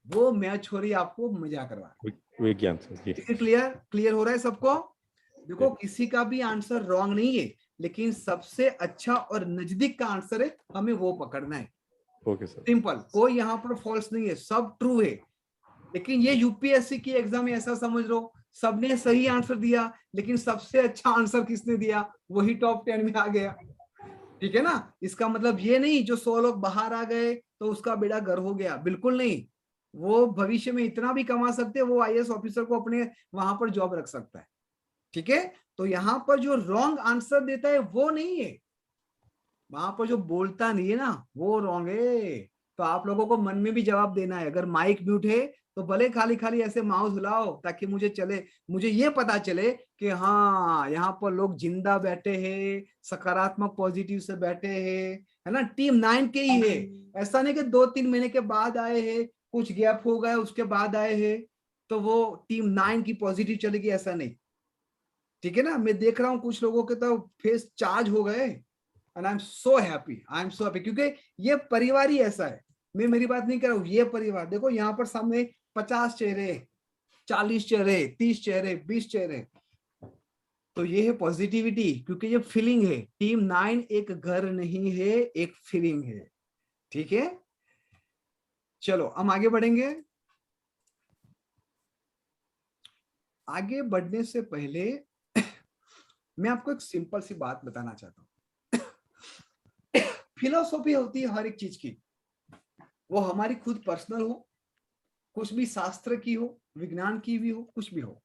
वो मैच हो रही है, आपको मजा करवा। विज्ञान। क्लियर हो रहा है सबको? देखो, किसी का भी आंसर रॉन्ग नहीं है, लेकिन सबसे अच्छा और नजदीक का आंसर है, हमें वो पकड़ना है। Okay sir. सिंपल, कोई यहाँ पर फॉल्स नहीं है, सब ट्रू है। लेकिन ये यूपीएससी की एग्जाम में ऐसा समझ लो, सबने सही आंसर दिया, लेकिन सबसे अच्छा आंसर किसने दिया, वही टॉप 10 में आ गया। ठीक है ना? इसका मतलब ये नहीं जो 100 लोग बाहर आ गए तो उसका बेड़ा गर्क हो गया, बिल्कुल नहीं। वो भविष्य में इतना भी कमा सकते हैं, वो आईएएस ऑफिसर को अपने वहां पर जॉब रख सकता है। ठीक है? तो यहाँ पर जो रॉन्ग आंसर देता है वो नहीं है, वहां पर जो बोलता नहीं है ना, वो रॉन्ग है। तो आप लोगों को मन में भी जवाब देना है। अगर माइक म्यूट है तो भले खाली खाली ऐसे माउस हिलाओ, ताकि मुझे ये पता चले कि हाँ, यहाँ पर लोग जिंदा बैठे हैं, सकारात्मक पॉजिटिव से बैठे हैं, है ना? टीम 9 के ही है, ऐसा नहीं कि 2-3 महीने के बाद आए हैं, कुछ गैप हो गया उसके बाद आए हैं तो वो टीम 9 की पॉजिटिव चलेगी, ऐसा नहीं। ठीक है ना? मैं देख रहा हूँ कुछ लोगों के तो फेस चार्ज हो गए, and I am so happy, क्योंकि ये परिवार ही ऐसा है। मैं मेरी बात नहीं कर रहा हूँ, ये परिवार देखो, यहाँ पर सामने 50 चेहरे, 40 चेहरे, 30 चेहरे, 20 चेहरे, तो ये है पॉजिटिविटी, क्योंकि ये फीलिंग है। टीम 9 एक घर नहीं है, एक फीलिंग है। ठीक है, चलो हम आगे बढ़ेंगे। आगे बढ़ने से पहले मैं आपको एक सिंपल सी बात बताना चाहता हूं। फिलोसॉफी होती है हर एक चीज की, वो हमारी खुद पर्सनल हो, कुछ भी शास्त्र की हो, विज्ञान की भी हो, कुछ भी हो।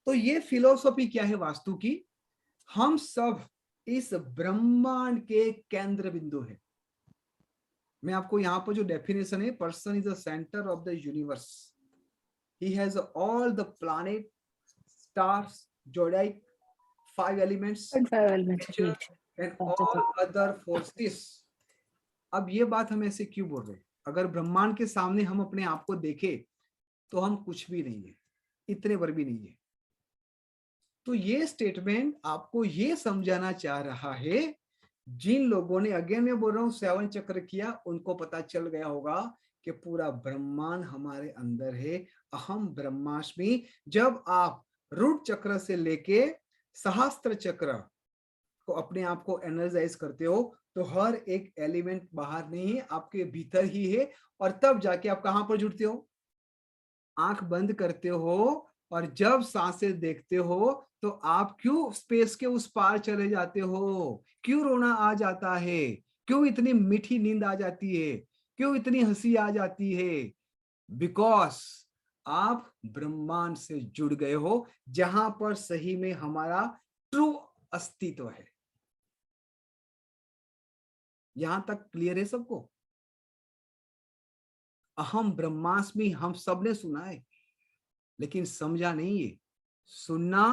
तो ये फिलोसॉफी क्या है वास्तु की? हम सब इस ब्रह्मांड के केंद्र बिंदु है। मैं आपको यहाँ पर जो डेफिनेशन है, person is the centre of the universe, he has all the planet, stars, zodiac, 5 elements, nature and all other forces। अब ये बात हम ऐसे क्यों बोल रहे हैं? अगर ब्रह्मांड के सामने हम अपने आप को देखें तो हम कुछ भी नहीं है, इतने पर भी नहीं है। तो ये स्टेटमेंट आपको ये समझाना चाह रहा है, जिन लोगों ने, अगेन मैं बोल रहा हूँ, 7 चक्र किया, उनको पता चल गया होगा कि पूरा ब्रह्मांड हमारे अंदर है। अहम ब्रह्मास्मि। जब आप रूट चक्र से लेके सहस्त्र चक्र को अपने आप को एनर्जाइज करते हो तो हर एक एलिमेंट बाहर नहीं है, आपके भीतर ही है। और तब जाके आप कहां पर जुड़ते हो? आंख बंद करते हो और जब सांसें देखते हो तो आप क्यों स्पेस के उस पार चले जाते हो? क्यों रोना आ जाता है? क्यों इतनी मीठी नींद आ जाती है? क्यों इतनी हंसी आ जाती है? बिकॉज आप ब्रह्मांड से जुड़ गए हो, जहां पर सही में हमारा ट्रू अस्तित्व है। यहां तक क्लियर है सबको? अहम ब्रह्मास्मि हम सबने सुना है, लेकिन समझा नहीं है। सुनना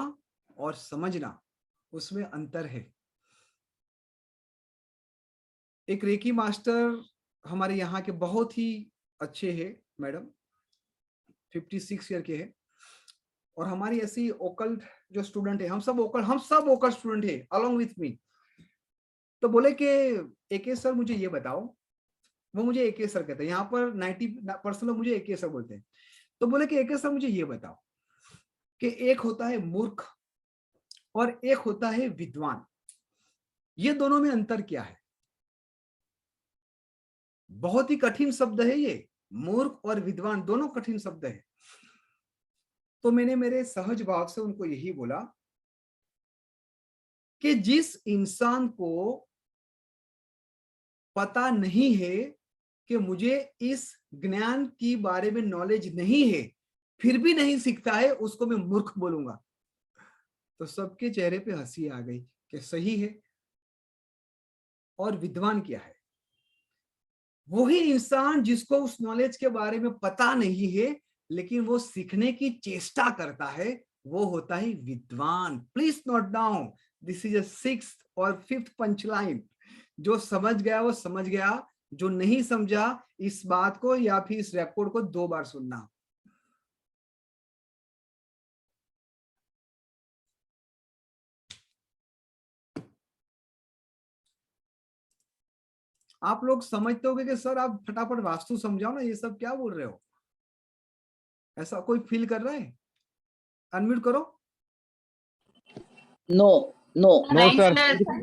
और समझना, उसमें अंतर है। एक रेकी मास्टर हमारे यहाँ के बहुत ही अच्छे हैं मैडम, 56 ईयर के हैं, और हमारी ऐसी ओकल्ट जो स्टूडेंट है, हम सब ओकल्ट स्टूडेंट है अलोंग विथ मी। तो बोले कि एके सर मुझे ये बताओ, वो मुझे एके सर कहते हैं, यहाँ पर 90% लोग मुझे एके सर बोलते हैं। तो बोले कि एके सर मुझे ये बताओ कि एक होता है मूर्ख और एक होता है विद्वान, ये दोनों में अंतर क्या है? बहुत ही कठिन शब्द है ये, मूर्ख और विद्वान दोनों कठिन शब्द है। तो मैंने मेरे सहज भाव से उनको यही बोला कि जिस इंसान को पता नहीं है कि मुझे इस ज्ञान की बारे में नॉलेज नहीं है, फिर भी नहीं सीखता है, उसको मैं मूर्ख बोलूंगा। तो सबके चेहरे पे हंसी आ गई कि सही है। और विद्वान क्या है? वही इंसान जिसको उस नॉलेज के बारे में पता नहीं है लेकिन वो सीखने की चेष्टा करता है, वो होता है विद्वान। Please note down, this is a 6th और 5th पंचलाइन। जो समझ गया वो समझ गया, जो नहीं समझा इस बात को या फिर इस रिकॉर्ड को 2 बार सुनना। आप लोग समझते होंगे कि सर आप फटाफट वास्तु समझाओ ना, ये सब क्या बोल रहे हो? ऐसा कोई फील कर रहा है? अनम्यूट करो। नो नो नो सर,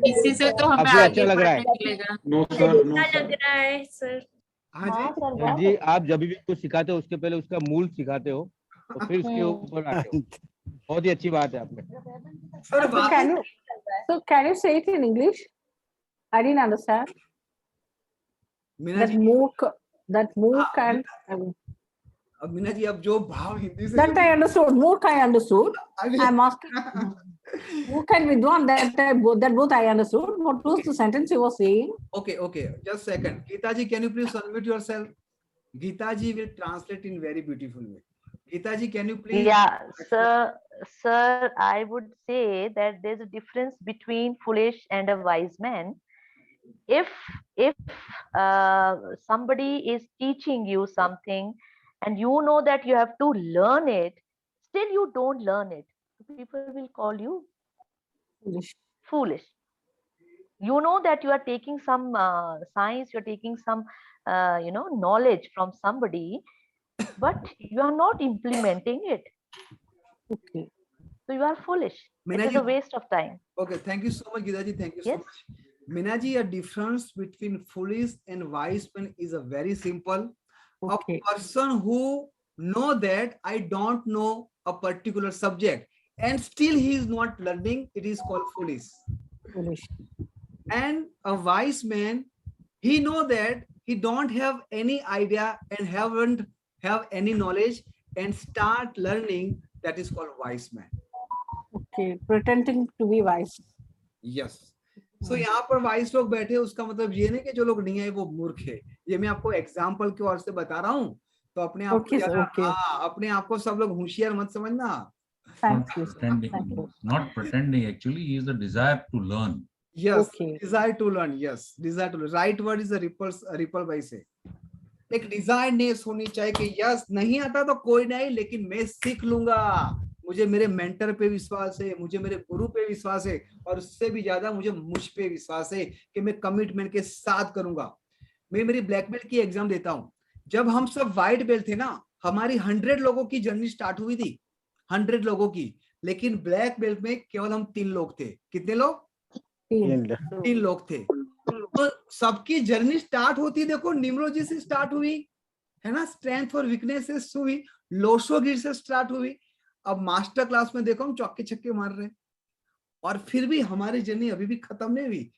इसी से तो हमें आपको आगे अच्छा लग रहा है? बढ़ने मिलेगा। नो सर, नो अच्छा सर। लग रहा है सर। हाँ जी सर जी, आप जब भी कुछ सिखाते हो उसके पहले उसका मूल सिखाते हो और फिर उसके ऊपर आते हो। बहुत ही अच्छी बात है आपने। Sir can you say it in English? I didn't understand. Meena ji, That मूर्ख and अब मीना जी अब जो भाव हिंदी से that I understood. मूर्ख I understood. I'm asking मूर्ख and विद्वान that both I understood. What was the sentence you were saying? Okay, just second. Geeta ji, can you please unmute yourself? Geeta ji will translate in very beautiful way. Geeta ji, can you please? Yeah, sir, I would say that there's a difference between foolish and a wise man. If somebody is teaching you something and you know that you have to learn it, still you don't learn it, people will call you foolish. You know that you are taking some science, you're taking some knowledge from somebody, but you are not implementing it. Okay. So you are foolish. It is a waste of time. Okay, thank you so much, Geeta ji. Thank you so much. Meena ji, a difference between foolish and wise man is a very simple. Okay. A person who know that I don't know a particular subject and still he is not learning, it is called foolish. And a wise man, he know that he don't have any idea and haven't have any knowledge and start learning, that is called wise man. Okay, pretending to be wise. Yes. So यहाँ पर vice लोग बैठे, उसका मतलब ये नहीं कि जो लोग नहीं है वो मूर्ख है। ये मैं आपको एग्जाम्पल की ओर से बता रहा हूँ, तो अपने आप को अपने आप को सब लोग होशियार मत समझना। Not pretending, actually he is a desire to learn. Yes, desire to learn. Yes, desire to learn. Right word is a ripple by say. एक डिजायरनेस होनी चाहिए कि यस नहीं आता तो कोई नहीं, लेकिन मैं सीख लूंगा, मुझे मेरे मेंटर पे विश्वास है, मुझे मेरे गुरु पे विश्वास है, और उससे भी ज्यादा मुझे मुझ पे विश्वास है कि मैं कमिटमेंट के साथ करूंगा। मैं मेरी ब्लैक बेल्ट की एग्जाम देता हूँ। जब हम सब व्हाइट बेल्ट थे ना, हमारी 100 लोगों की जर्नी स्टार्ट हुई थी, 100 लोगों की, लेकिन ब्लैक बेल्ट में केवल हम 3 लोग थे। कितने लोग? 3 लोग थे। तो सबकी जर्नी स्टार्ट होती, देखो न्यूमरोलॉजी से स्टार्ट हुई है ना, स्ट्रेंथ और वीकनेसेस हुई, लोसोगिर से स्टार्ट हुई, अब मास्टर क्लास में देखो हम चौके छक्के मार रहे हैं, और फिर भी हमारी जर्नी अभी भी खत्म नहीं हुई।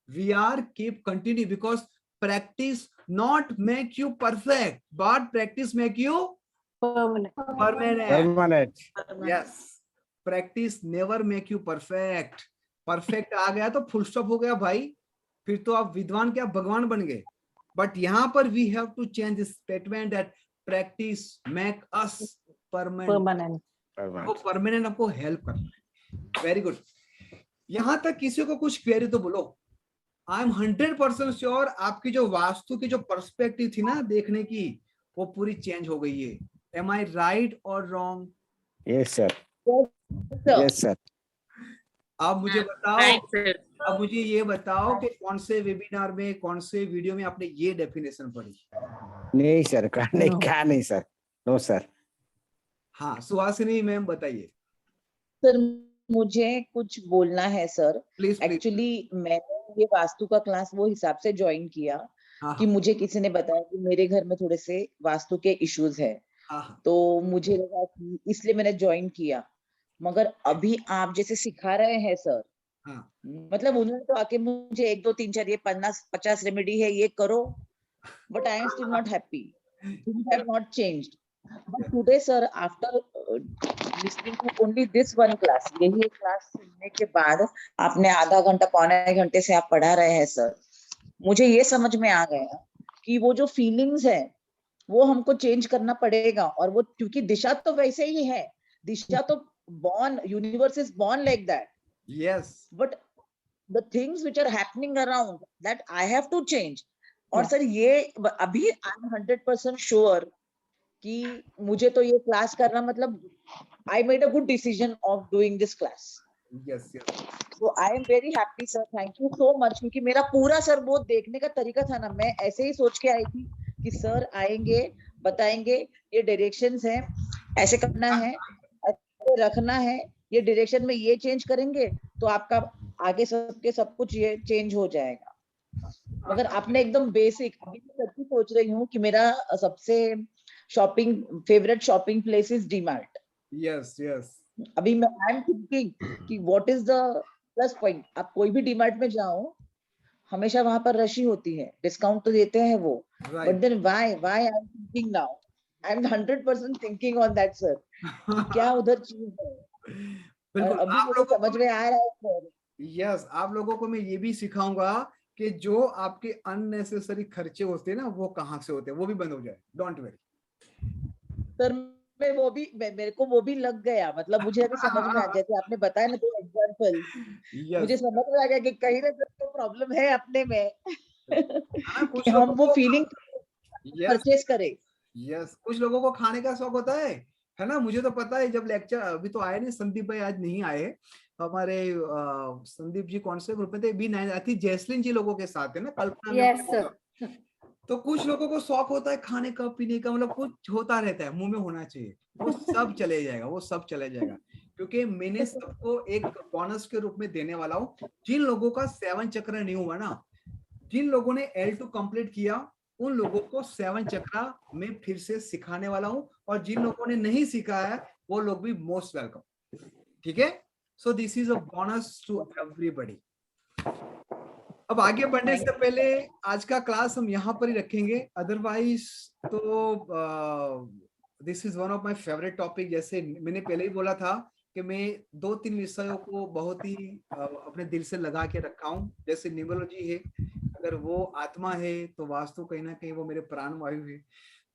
We are keep continue, because practice not make you perfect, but practice make you permanent. Yes, practice never make you perfect. Perfect आ गया तो फुल स्टॉप हो गया भाई, फिर तो आप विद्वान क्या भगवान बन गए। बट यहाँ पर we have to change this statement that practice make us permanent. वो परमानेंट आपको हेल्प करना है। Very good. यहां तक किसी को कुछ क्वेरी तो बोलो। आई एम 100% श्योर आपकी जो वास्तु की जो पर्सपेक्टिव थी ना देखने की, वो पूरी चेंज हो गई है। एम आई राइट और wrong? Yes sir, yes sir. अब मुझे बताओ, अब मुझे ये बताओ कि कौन से वेबिनार में, कौन से वीडियो में आपने ये डेफिनेशन पढ़ी? नहीं सर, कहा नहीं सर, नो सर। हाँ, सुहासिनी मैम बताइए। सर मुझे कुछ बोलना है सर। प्लीज। एक्चुअली मैंने ये वास्तु का क्लास वो हिसाब से ज्वाइन किया कि मुझे किसी ने बताया कि मेरे घर में थोड़े से वास्तु के इश्यूज है, तो मुझे लगा कि इसलिए मैंने ज्वाइन किया। मगर अभी आप जैसे सिखा रहे हैं सर, मतलब उन्होंने तो आके मुझे 1 2 3 4 ये 50 रेमेडी है ये करो, but I am still not happy, things have not changed. But today sir, after listening to only this one class, यही एक क्लास सुनने के बाद आपने आधा घंटा पौने घंटे से आप पढ़ा रहे हैं सर, मुझे ये समझ में आ गया कि वो जो फीलिंग्स है वो हमको चेंज करना पड़ेगा। और वो क्योंकि दिशा तो वैसे ही है, दिशा तो born, universe is born like that. Yes. But the things which are happening around that I have to change. और सर ये अभी I am 100% sure कि मुझे तो ये क्लास करना, मतलब I made a good decision of doing this class. Yes, yes. So I am very happy sir, thank you so much। क्योंकि मेरा पूरा सर वो देखने का तरीका था ना, मैं ऐसे ही सोच के आई थी कि सर आएंगे, बताएंगे ये डायरेक्शंस हैं, ऐसे करना है, रखना है, ये डायरेक्शन में ये चेंज करेंगे तो आपका आगे सबके सब कुछ ये चेंज हो जाएगा। मगर आपने एकदम बेसिक, अभी मैं सच्ची सोच रही हूँ कि मेरा सबसे favourite shopping place is DMart. Yes yes. अभी मैं आई एम थिंकिंग कि what is the plus point. आप कोई भी डीमार्ट में जाओ, हमेशा वहां पर रश ही होती है, डिस्काउंट तो देते हैं वो, but then why I am thinking now, I am 100% thinking on that sir, क्या उधर चीज है। बिल्कुल, अभी आप लोगों समझ में आ रहा है सर। यस, आप लोगों को मैं ये भी सिखाऊंगा कि जो आपके अननेसेसरी खर्चे होते हैं ना, वो कहाँ से होते हैं, वो भी बंद हो जाए। डोंट वरी सर, मैं वो भी, मेरे को वो भी लग गया, मतलब मुझे अभी समझ में आ, जैसे आपने बताया ना तो एग्जांपल, मुझे समझ में आ गया कि कहीं ना कहीं प्रॉब्लम है अपने में कि हम वो फीलिंग परचेस करें। यस, कुछ लोगों को खाने का शौक होता है ना। मुझे तो पता है, जब लेक्चर अभी तो आए नहीं, संदीप भाई आज नहीं आए हमारे, संदीप जी कौन से ग्रुप में थे, B9 आई थी, जैसलिन जी लोगों के साथ है ना, कल्पना। Yes sir. तो कुछ लोगों को शौक होता है खाने का, पीने का, मतलब कुछ होता रहता है, मुंह में होना चाहिए, वो सब चले जाएगा, वो सब चले जाएगा, क्योंकि मैंने सबको एक बोनस के रूप में देने वाला हूँ। जिन लोगों का 7 चक्र नहीं हुआ ना, जिन लोगों ने L2 कंप्लीट किया, उन लोगों को 7 चक्रा में फिर से सिखाने वाला हूं, और जिन लोगों ने नहीं सीखा है वो लोग भी मोस्ट वेलकम। ठीक है, so this is a bonus to everybody. अब आगे बढ़ने से पहले आज का क्लास हम यहाँ पर ही रखेंगे, अदरवाइज तो this is one of my favourite topic. जैसे मैंने पहले ही बोला था कि मैं 2-3 विषयों को बहुत ही अपने दिल से लगा के रखा हूँ। जैसे न्यूमरोलॉजी है, अगर वो आत्मा है तो वास्तु कहीं ना कहीं वो मेरे प्राण वायु है।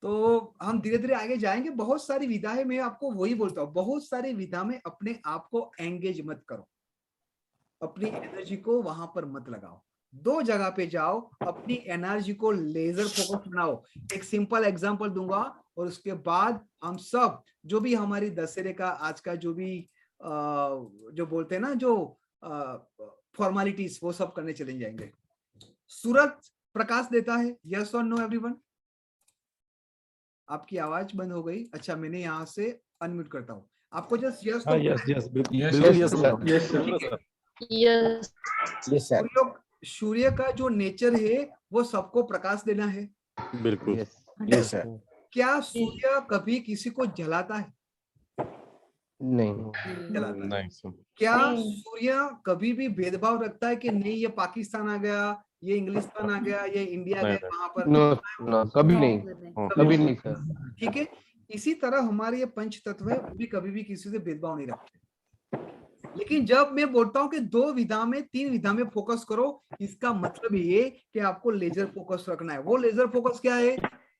तो हम धीरे धीरे आगे जाएंगे। बहुत सारी विधा है, मैं आपको वही बोलता हूँ, बहुत सारी विधा में अपने आप को एंगेज मत करो, अपनी एनर्जी को वहां पर मत लगाओ। दो जगह पे जाओ, अपनी एनर्जी को लेजर फोकस बनाओ। एक सिंपल एग्जांपल दूंगा और उसके बाद हम सब जो भी हमारी दशहरे का आज का जो भी जो बोलते हैं ना जो फॉर्मेलिटीज वो सब करने चले जाएंगे। सूरज प्रकाश देता है, यस और नो एवरीवन? आपकी आवाज बंद हो गई। अच्छा, मैंने यहाँ से अनम्यूट करता हूँ, आपको जस्ट यस सूर्य का जो नेचर है वो सबको प्रकाश देना है। बिल्कुल यस सर। क्या सूर्य कभी किसी को जलाता है? नहीं जलाता है। क्या सूर्य कभी भी भेदभाव रखता है कि नहीं ये पाकिस्तान आ गया, ये इंग्लिस्तान आ गया, ये इंडिया गया, वहां पर? नो, कभी नहीं सर। ठीक है, इसी तरह हमारे ये पंच तत्व है, वो भी कभी भी किसी से भेदभाव नहीं रखते। लेकिन जब मैं बोलता हूं कि 2 विधा में 3 विधा में फोकस करो, इसका मतलब ये कि आपको लेजर फोकस रखना है। वो लेजर फोकस क्या है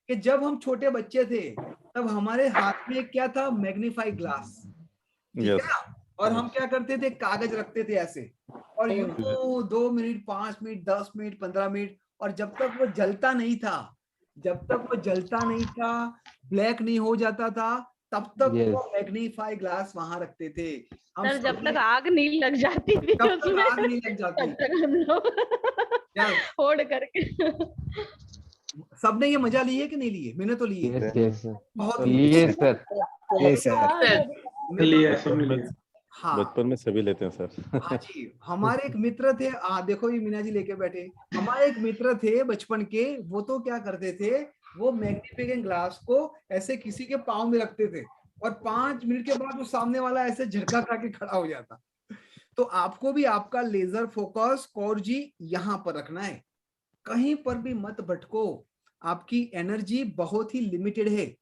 कि जब हम छोटे बच्चे थे तब हमारे हाथ में क्या था? मैग्नीफाई ग्लास, ठीक है ना? और हम क्या करते थे? कागज रखते थे ऐसे, और यूं 2 मिनट 5 मिनट 10 मिनट 15 मिनट, और जब तक वो जलता नहीं था, ब्लैक नहीं हो जाता था, तब तक वो मैग्नीफाई ग्लास वहां रखते थे। हम सर जब तक आग नहीं लग जाती थी उसमें, आग नहीं लग जाती तब तक हम लोग होड़ करके। सबने ये मजा लिए कि नहीं लिए? मैंने तो लिए। बहुत लिए सर। हाँ, बचपन में सभी लेते हैं सर। हाँ जी। हमारे एक मित्र थे, देखो ये मीना जी लेके बैठे, हमारे एक मित्र थे बचपन के, वो तो क्या करते थे, वो मैग्नीफिकेंट ग्लास को ऐसे किसी के पाँव में रखते थे और 5 मिनट के बाद वो सामने वाला ऐसे झटका खा के खड़ा हो जाता। तो आपको भी आपका लेजर फोकस कौर जी यहाँ पर रखना है, कहीं पर भी मत भटको। आपकी एनर्जी बहुत ही लिमिटेड है।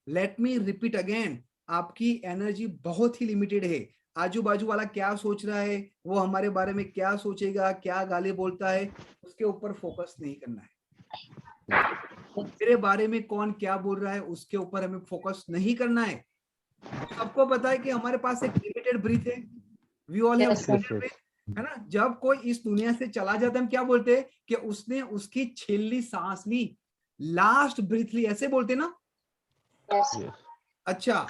लेट मी रिपीट अगेन, आपकी एनर्जी बहुत ही लिमिटेड है। आजू बाजू वाला क्या सोच रहा है, वो हमारे बारे में क्या सोचेगा, क्या गाली बोलता है, उसके ऊपर फोकस नहीं करना है। मेरे बारे में कौन क्या बोल रहा है उसके ऊपर हमें फोकस नहीं करना है। सबको पता है कि हमारे पास एक लिमिटेड ब्रीथ है, we all have limited breath, है ना? जब कोई इस दुनिया से चला जाता है हम क्या बोलते हैं कि उसने उसकी छेली सांस ली, लास्ट ब्रीथ ली, ऐसे बोलते ना? अच्छा,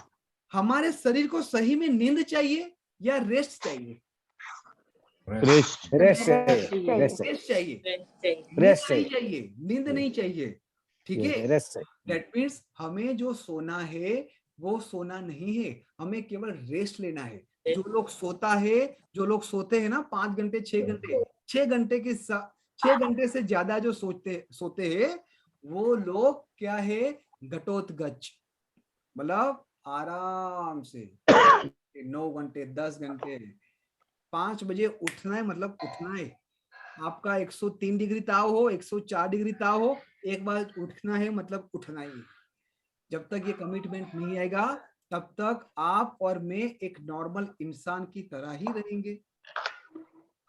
हमारे शरीर को सही में नींद चाहिए या रेस्ट चाहिए? रेस्ट चाहिए, नींद नहीं चाहिए, ठीक है? दैट मीन्स हमें जो सोना है वो सोना नहीं है, हमें केवल रेस्ट लेना है। जो लोग सोते हैं ना 5 घंटे 6 घंटे से ज्यादा जो सोते हैं वो लोग क्या है? घटोत्कच, मतलब आराम से 9 घंटे 10 घंटे। 5 बजे उठना है, मतलब उठना है। आपका 103 डिग्री ताव हो, 104 डिग्री ताव हो, एक बार उठना है, मतलब उठना ही। जब तक ये कमिटमेंट नहीं आएगा तब तक आप और मैं एक नॉर्मल इंसान की तरह ही रहेंगे।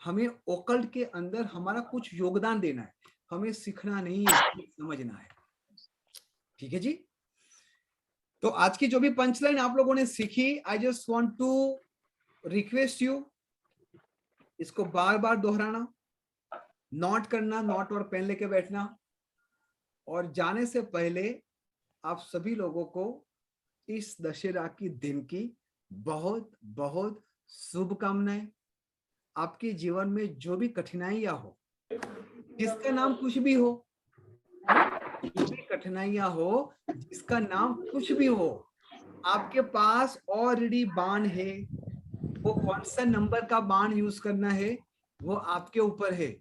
हमें ओकल्ट के अंदर हमारा कुछ योगदान देना है, हमें सीखना नहीं है, समझना है, ठीक है जी? तो आज की जो भी पंचलाइन आप लोगों ने सीखी, I just want to request you, इसको बार बार दोहराना, नोट करना, नोट और पेन लेके बैठना, और जाने से पहले आप सभी लोगों को इस दशहरा की दिन की बहुत बहुत शुभकामनाएं। आपके जीवन में जो भी कठिनाइयां हो, जिसका नाम कुछ भी हो, जो भी कठिनाइयां हो, जिसका नाम कुछ भी हो, आपके पास ऑलरेडी बाण है। वो कौन सा नंबर का बाण यूज करना है वो आपके ऊपर है,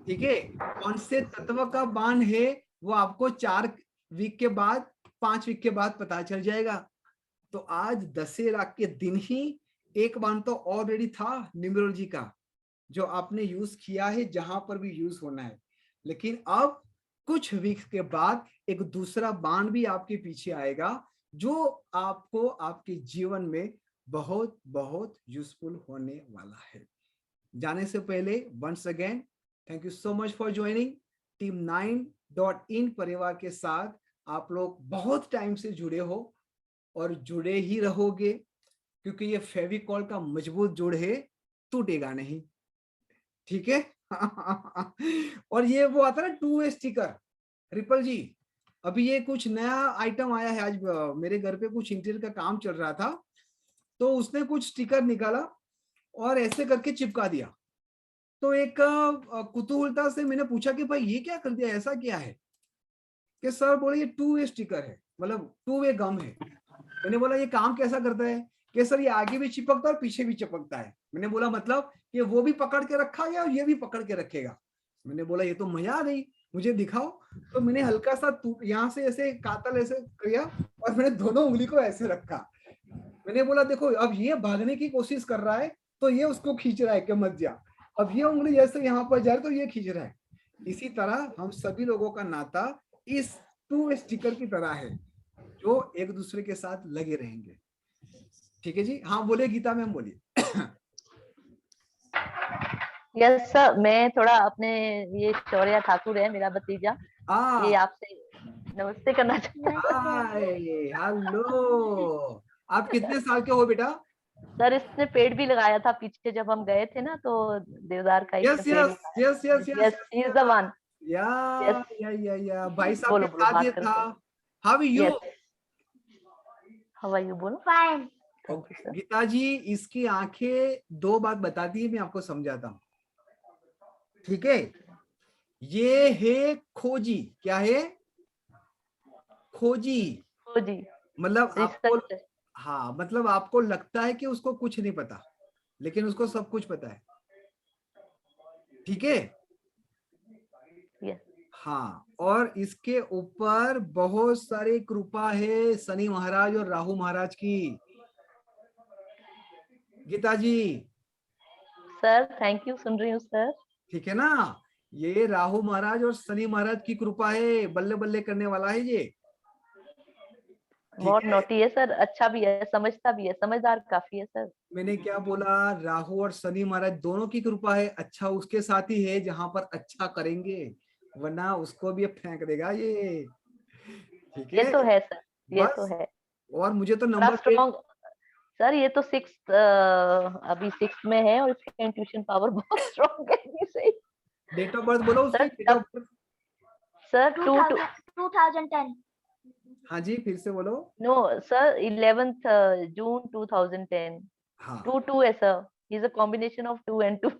ठीक है? कौन से तत्व का बाण है वो आपको 4 वीक के बाद 5 वीक के बाद पता चल जाएगा। तो आज दशहरा के दिन ही एक बाण तो ऑलरेडी था न्यूमरोलॉजी का, जो आपने यूज किया है, जहां पर भी यूज होना है। लेकिन अब कुछ वीक के बाद एक दूसरा बाण भी आपके पीछे आएगा, जो आपको आपके जीवन में बहुत बहुत यूजफुल होने वाला है। जाने से पहले once again thank you so much for joining team 9.in परिवार के साथ। आप लोग बहुत टाइम से जुड़े हो और जुड़े ही रहोगे, क्योंकि ये फेविकॉल का मजबूत जोड़ है, टूटेगा नहीं, ठीक है? और ये वो आता है ना 2 वे स्टिकर। रिपल जी, अभी ये कुछ नया आइटम आया है। आज मेरे घर पे कुछ इंटीरियर का काम चल रहा था, तो उसने कुछ स्टिकर निकाला और ऐसे करके चिपका दिया। तो एक कुतूहलता से मैंने पूछा कि भाई ये क्या कर दिया, ऐसा क्या है? कि सर बोले ये 2 वे स्टिकर है, मतलब 2 वे गम है। मैंने बोला ये काम कैसा करता है? कि सर ये आगे भी चिपकता है और पीछे भी चिपकता है। मैंने बोला मतलब कि वो भी पकड़ के रखा गया और ये भी पकड़ के रखेगा। मैंने बोला ये तो मजा आ गई, मुझे दिखाओ। तो मैंने हल्का सा यहाँ से ऐसे कातल ऐसे किया और मैंने दोनों उंगली को ऐसे रखा। मैंने बोला देखो अब ये भागने की कोशिश कर रहा है तो ये उसको खींच रहा है कि मत जा। अब ये उंगली जैसे यहाँ पर जा रही तो ये खींच रहा है। इसी तरह हम सभी लोगों का नाता इस 2 वे स्टिकर की तरह है जो एक दूसरे के साथ लगे रहेंगे। ठीक है जी? हाँ बोलिए गीता मैम, बोलिए। यस सर, मैं थोड़ा अपने, ये शौर्या ठाकुर है मेरा भतीजा, ये आपसे नमस्ते करना चाहता है। हेलो, आप कितने साल के हो बेटा? सर इसने पेड़ भी लगाया था पीछे जब हम गए थे ना, तो देवदार का yes yes yes yes yes, he is the one. या भाई साहब के साथ ये था। How are you? How are you? बोलो फाइन। गीता जी, इसकी आंखें 2 बात बताती है, मैं आपको समझाता हूँ। ठीक है, ये है खोजी। क्या है? खोजी। खोजी मतलब आपको, हाँ मतलब आपको लगता है कि उसको कुछ नहीं पता, लेकिन उसको सब कुछ पता है। ठीक है? हाँ, और इसके ऊपर बहुत सारी कृपा है शनि महाराज और राहु महाराज की। गीता जी सर थैंक यू, सुन रही हूँ सर। ठीक है ना, ये राहु महाराज और शनि महाराज की कृपा है, बल्ले बल्ले करने वाला है ये। बहुत नोटी है सर, अच्छा भी है, समझता भी है, समझदार काफी है सर। मैंने क्या बोला? राहु और शनि महाराज दोनों की कृपा है। अच्छा उसके साथ ही है जहां पर अच्छा करेंगे, वरना उसको भी फेंक देगा ये। ठीक है? ये तो है सर, ये तो है। और मुझे तो नंबर सर ये तो 6th अभी 6th में है और इसका इंट्यूशन पावर बहुत स्ट्रांग है। सही। डेट ऑफ बर्थ बोलो उसकी। Date of birth sir 2010। हाँ जी, फिर से बोलो। No sir 11th June 2010। हाँ 2 है sir, he is a combination of 2 and 2।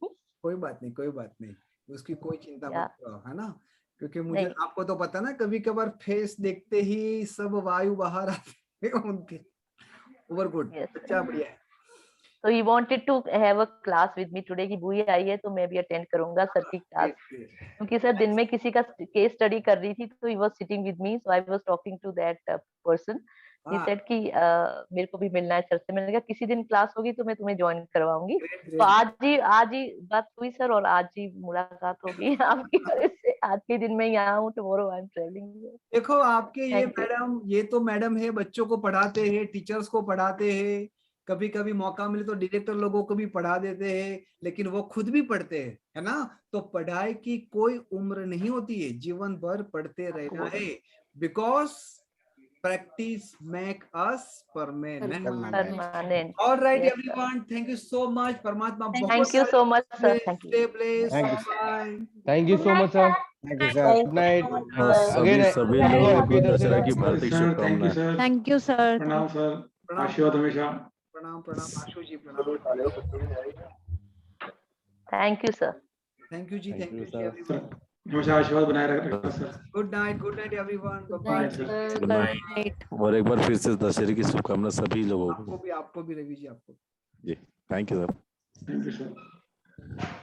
कोई बात नहीं, कोई बात नहीं, उसकी कोई चिंता मत करो, है ना? क्योंकि मुझे आपको तो पता ना, कभी कभार फेस देखते ही सब वायु बाहर आते हैं उनके। ओवर गुड, अच्छा बढ़िया है। So he wanted to have a class with me today कि बुई आई है तो मैं भी अटेंड करूंगा सर की क्लास, क्योंकि सर दिन में किसी का केस स्टडी कर रही थी तो he was sitting with me, so I was talking to that person. He said कि मेरे को भी मिलना है सर से। मैंने कहा किसी दिन क्लास होगी तो मैं तुम्हें ज्वाइन करवाऊंगी। तो आज ही बात हुई सर, और आज ही मुलाकात होगी आपकी वजह से। आज के दिन में यहाँ हूँ, टुमारो आई एम ट्रेवलिंग। देखो आपके ये मैडम, ये तो मैडम है, बच्चों को पढ़ाते हैं, टीचर्स को पढ़ाते हैं, कभी कभी मौका मिले तो डायरेक्टर लोगों को भी पढ़ा देते हैं, लेकिन वो खुद भी पढ़ते हैं, है ना? तो पढ़ाई की कोई उम्र नहीं होती है, जीवन भर पढ़ते रहना है, because practice make us permanent. Alright everyone, thank you so much. परमात्मा thank you so much sir. Thank you so much sir. Good night. सभी लोगों को दशहरा की हार्दिक शुभकामनाएं। Thank you sir. प्रणाम सर, आशीर्वाद हमेशा। प्रणाम प्रणाम आशु जी, प्रणाम। Thank you sir. Thank you ji, thank you ji, हमेशा आशीर्वाद बनाए रखना sir. Good night everyone, bye bye. Good night. और एक बार फिर से दशहरे की शुभकामनाएं सभी लोगों को। आपको भी रवि जी, आपको जी। Thank you sir. Thank you sir.